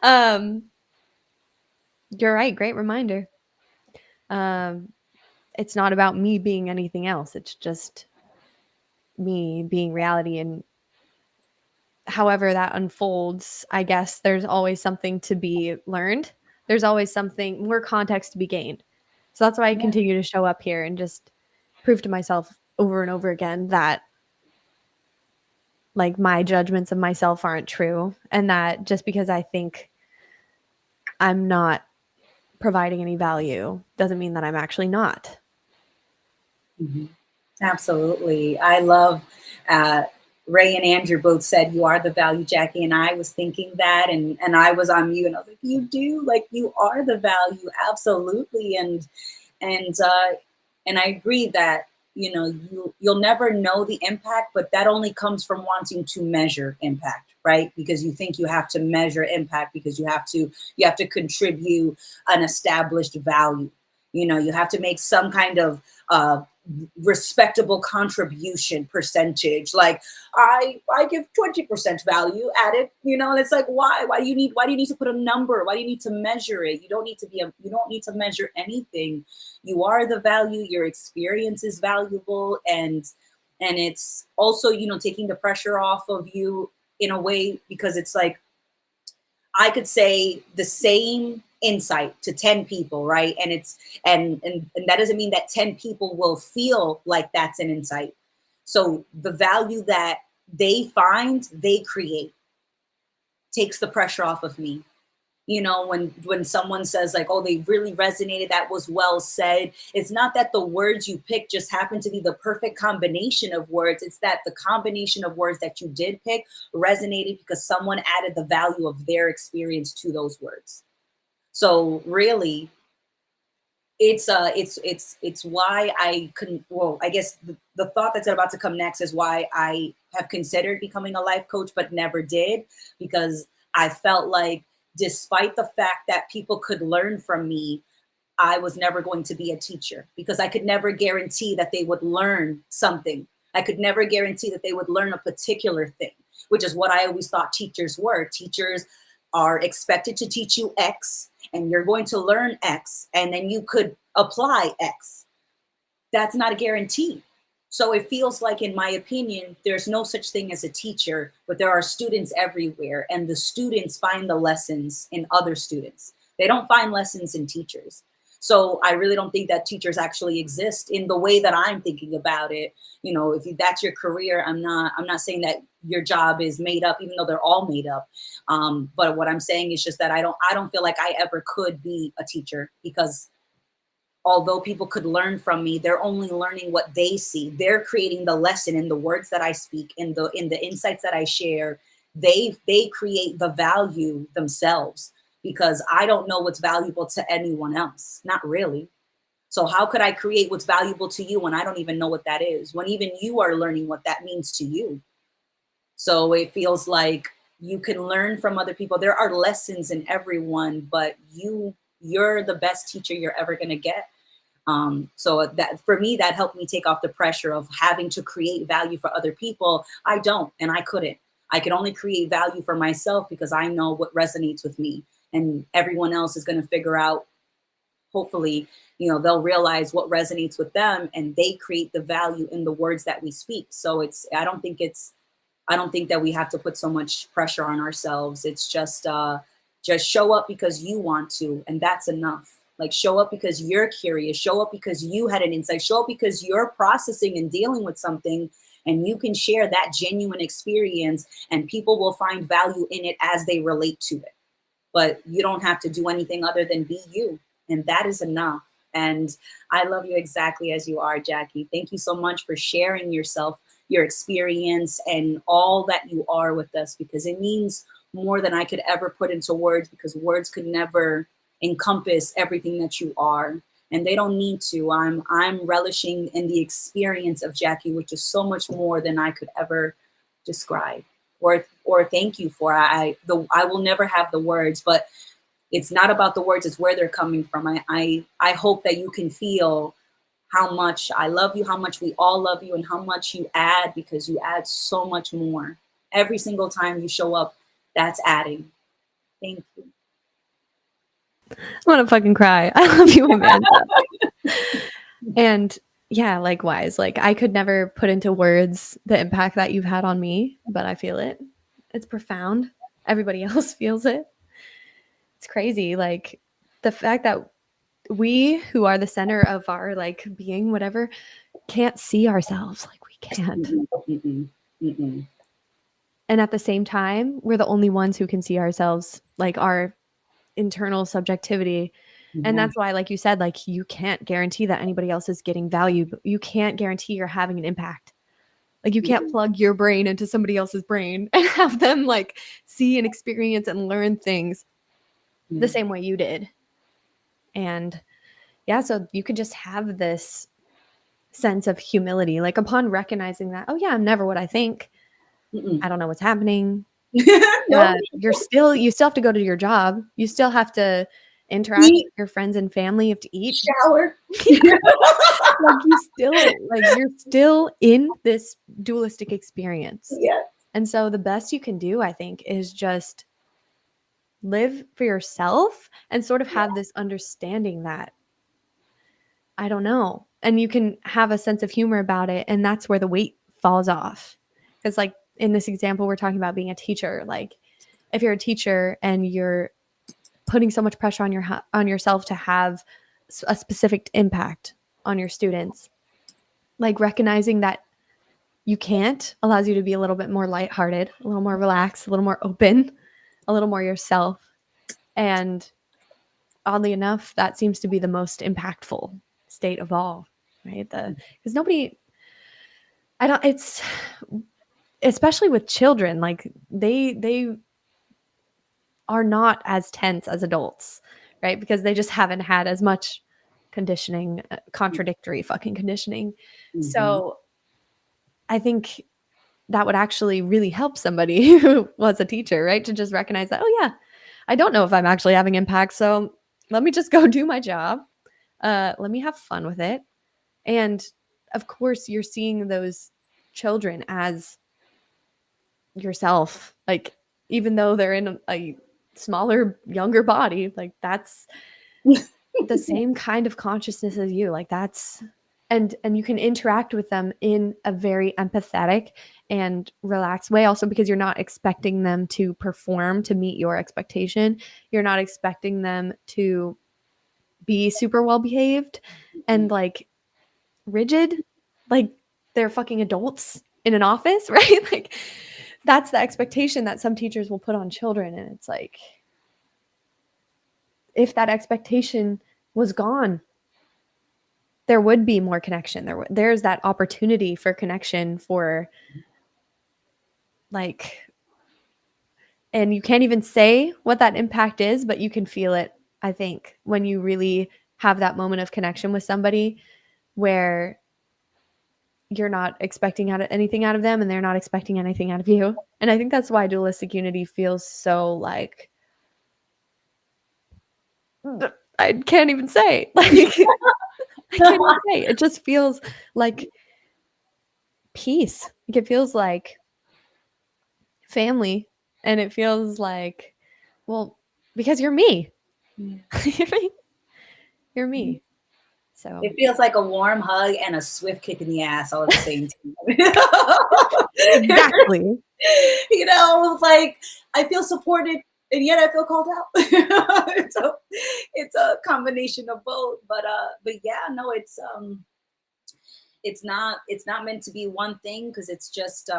um, you're right. Great reminder. Um, it's not about me being anything else. It's just me being reality. And however that unfolds, I guess there's always something to be learned. There's always something more context to be gained. So that's why I Yeah. continue to show up here and just prove to myself over and over again that like my judgments of myself aren't true, and that just because I think I'm not providing any value doesn't mean that I'm actually not. Mhm. Absolutely. I love uh, Ray and Andrew both said you are the value, Jackie, and I was thinking that, and I was on you, and I was like, you do, like you are the value, absolutely, and and I agree that you'll never know the impact, but that only comes from wanting to measure impact, right? Because you think you have to measure impact because you have to contribute an established value. You have to make some kind of respectable contribution percentage. Like I give 20% value added. And it's like why do you need to put a number? Why do you need to measure it? You don't need to measure anything. You are the value. Your experience is valuable, and it's also taking the pressure off of you in a way, because it's like I could say the same insight to 10 people, right? And that doesn't mean that 10 people will feel like that's an insight. So the value that they find, they create, takes the pressure off of me. When someone says like, oh, they really resonated, that was well said, it's not that the words you picked just happen to be the perfect combination of words. It's that the combination of words that you did pick resonated because someone added the value of their experience to those words. So really, it's why I couldn't. Well, I guess the thought that's about to come next is why I have considered becoming a life coach but never did, because I felt like, despite the fact that people could learn from me, I was never going to be a teacher, because I could never guarantee that they would learn something. I could never guarantee that they would learn a particular thing, which is what I always thought teachers were. Teachers are expected to teach you X, and you're going to learn X, and then you could apply X. That's not a guarantee. So it feels like, in my opinion, there's no such thing as a teacher, but there are students everywhere, and the students find the lessons in other students. They don't find lessons in teachers. So I really don't think that teachers actually exist in the way that I'm thinking about it. If that's your career, I'm not saying that your job is made up, even though they're all made up. But what I'm saying is just that I don't feel like I ever could be a teacher, because although people could learn from me, they're only learning what they see. They're creating the lesson in the words that I speak, in the insights that I share. They create the value themselves, because I don't know what's valuable to anyone else. Not really. So how could I create what's valuable to you when I don't even know what that is? When even you are learning what that means to you. So it feels like you can learn from other people. There are lessons in everyone, but you're the best teacher you're ever going to get. So that, for me, that helped me take off the pressure of having to create value for other people. I don't, and I couldn't. I could only create value for myself, because I know what resonates with me, and everyone else is going to figure out. Hopefully, they'll realize what resonates with them, and they create the value in the words that we speak. So I don't think that we have to put so much pressure on ourselves. It's just show up because you want to, and that's enough. Like, show up because you're curious, show up because you had an insight, show up because you're processing and dealing with something, and you can share that genuine experience, and people will find value in it as they relate to it. but you don't have to do anything other than be you. And that is enough. And I love you exactly as you are, Jackie. Thank you so much for sharing yourself, your experience, and all that you are with us, because it means more than I could ever put into words, because words could never encompass everything that you are. And they don't need to. I'm relishing in the experience of Jackie, which is so much more than I could ever describe or thank you for. I will never have the words, but it's not about the words, it's where they're coming from. I hope that you can feel how much I love you, how much we all love you, and how much you add, because you add so much more. Every single time you show up, that's adding. Thank you. I want to fucking cry. I love you, Amanda. And yeah, likewise. Like, I could never put into words the impact that you've had on me, but I feel it. It's profound. Everybody else feels it. It's crazy. Like, the fact that we, who are the center of our like being, whatever, can't see ourselves. Like, we can't. Mm-mm, mm-mm. And at the same time, we're the only ones who can see ourselves, like our internal subjectivity. And Yeah. that's why, like you said, like, you can't guarantee that anybody else is getting value, but you can't guarantee you're having an impact. Like, you can't plug your brain into somebody else's brain and have them like see and experience and learn things the same way you did. And yeah, so you could just have this sense of humility, like upon recognizing that, oh yeah, I'm never what I think. Mm-mm. I don't know what's happening. No. You still have to go to your job. You still have to interact Eat, with your friends and family. You have to eat. shower. Like, you're still in this dualistic experience. Yeah. And so the best you can do, I think, is just live for yourself and sort of have this understanding that, I don't know. And you can have a sense of humor about it. And that's where the weight falls off. Because, like, in this example, we're talking about being a teacher. Like, if you're a teacher and you're putting so much pressure on yourself to have a specific impact on your students, like, recognizing that you can't allows you to be a little bit more lighthearted, a little more relaxed, a little more open, a little more yourself. And oddly enough, that seems to be the most impactful state of all, right? Because nobody, I don't, it's especially with children, like, they are not as tense as adults, right? Because they just haven't had as much conditioning, contradictory fucking conditioning. Mm-hmm. So I think that would actually really help somebody who was a teacher, right? To just recognize that, oh yeah, I don't know if I'm actually having impact. So let me just go do my job. Let me have fun with it. And of course, you're seeing those children as yourself, like, even though they're in a smaller, younger body, like, that's the same kind of consciousness as you. Like, that's, and you can interact with them in a very empathetic and relaxed way, also because you're not expecting them to perform to meet your expectation. You're not expecting them to be super well behaved and like rigid, like they're fucking adults in an office, right? Like, that's the expectation that some teachers will put on children. And it's like, if that expectation was gone, there would be more connection. There's that opportunity for connection, for like, and you can't even say what that impact is, but you can feel it, I think, when you really have that moment of connection with somebody where you're not expecting anything out of them and they're not expecting anything out of you. And I think that's why dualistic unity feels so like, I can't even say. Like, I can't even say. It just feels like peace. Like, it feels like family. And it feels like, well, because you're me. You're me. So It feels like a warm hug and a swift kick in the ass all at the same time. exactly. You know, like, I feel supported and yet I feel called out. It's a combination of both. But yeah, no, it's not meant to be one thing, because it's just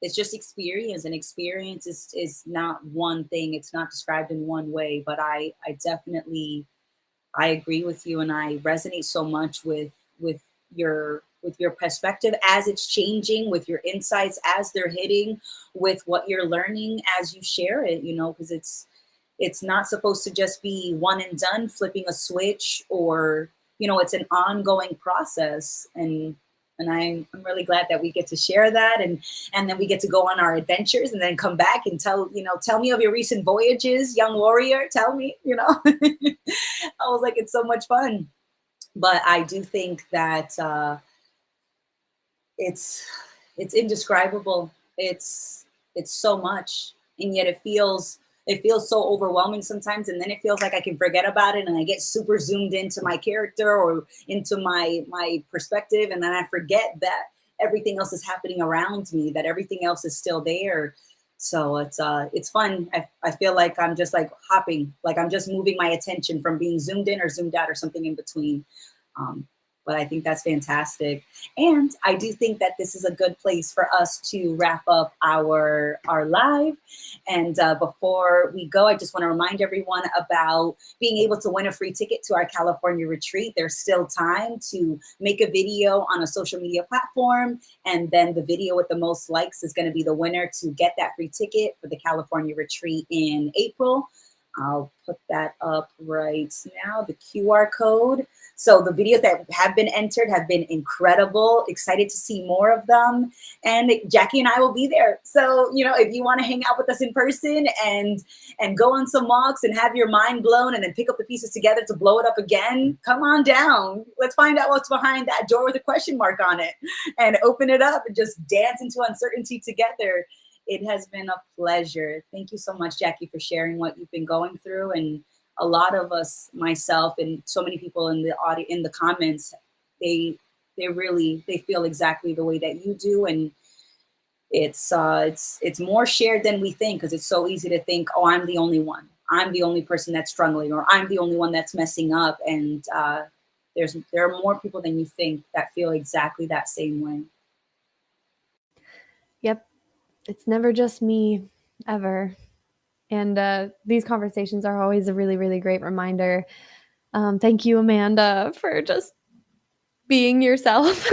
it's just experience, and experience is not one thing. It's not described in one way, but I definitely, I agree with you, and I resonate so much with with your perspective as it's changing, with your insights as they're hitting, with what you're learning as you share it, you know, because it's not supposed to just be one and done, flipping a switch, or you know, it's an ongoing process. And I'm really glad that we get to share that, and then we get to go on our adventures and then come back and tell, you know, tell me of your recent voyages, young warrior. Tell me, you know. I was like, it's so much fun. But I do think that it's it's indescribable. It's so much, and yet it feels so overwhelming sometimes, and then it feels like I can forget about it, and I get super zoomed into my character or into my perspective, and then I forget that everything else is happening around me, that everything else is still there. So it's fun. I feel like I'm just like hopping, like I'm just moving my attention from being zoomed in or zoomed out or something in between. Um, but I think that's fantastic. And I do think that this is a good place for us to wrap up our live. And before we go, I just want to remind everyone about being able to win a free ticket to our California retreat. There's still time to make a video on a social media platform, and then the video with the most likes is going to be the winner to get that free ticket for the California retreat in April. I'll put that up right now, the QR code. So the videos that have been entered have been incredible. Excited to see more of them. And Jackie and I will be there. So, you know, if you want to hang out with us in person and go on some walks and have your mind blown and then pick up the pieces together to blow it up again, come on down. Let's find out what's behind that door with a question mark on it and open it up and just dance into uncertainty together. It has been a pleasure. Thank you so much, Jackie, for sharing what you've been going through. And a lot of us, myself, and so many people in the audio, in the comments, they feel exactly the way that you do. And it's more shared than we think, because it's so easy to think, oh, I'm the only one. I'm the only person that's struggling, or I'm the only one that's messing up. And there are more people than you think that feel exactly that same way. Yep. It's never just me, ever. And these conversations are always a really, really great reminder. Thank you, Amanda, for just being yourself,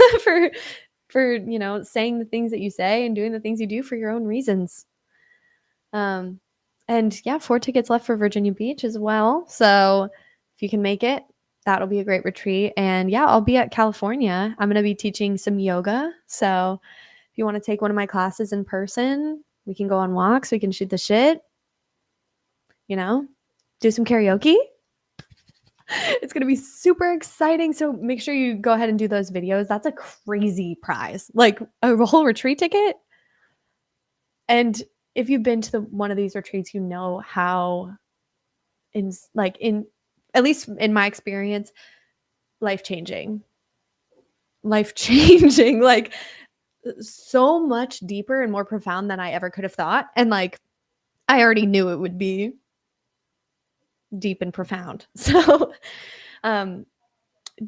for you know, saying the things that you say and doing the things you do for your own reasons. And yeah, 4 tickets left for Virginia Beach as well. So if you can make it, that'll be a great retreat. And yeah, I'll be at California. I'm going to be teaching some yoga. So if you want to take one of my classes in person, we can go on walks, we can shoot the shit, you know, do some karaoke. It's going to be super exciting. So make sure you go ahead and do those videos. That's a crazy prize, like a whole retreat ticket. And if you've been to one of these retreats, you know how in at least in my experience, life-changing, like so much deeper and more profound than I ever could have thought. And like, I already knew it would be deep and profound. So,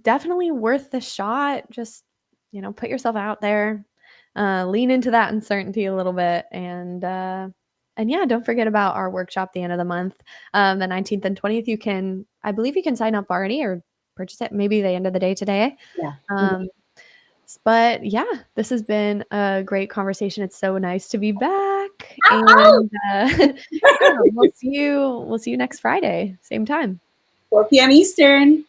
definitely worth the shot. Just, you know, put yourself out there, lean into that uncertainty a little bit. And yeah, don't forget about our workshop at the end of the month, the 19th and 20th. I believe you can sign up already or purchase it maybe the end of the day today. Yeah. But yeah, this has been a great conversation. It's so nice to be back. Ow! And yeah, we'll see you next Friday, same time. 4 p.m. Eastern.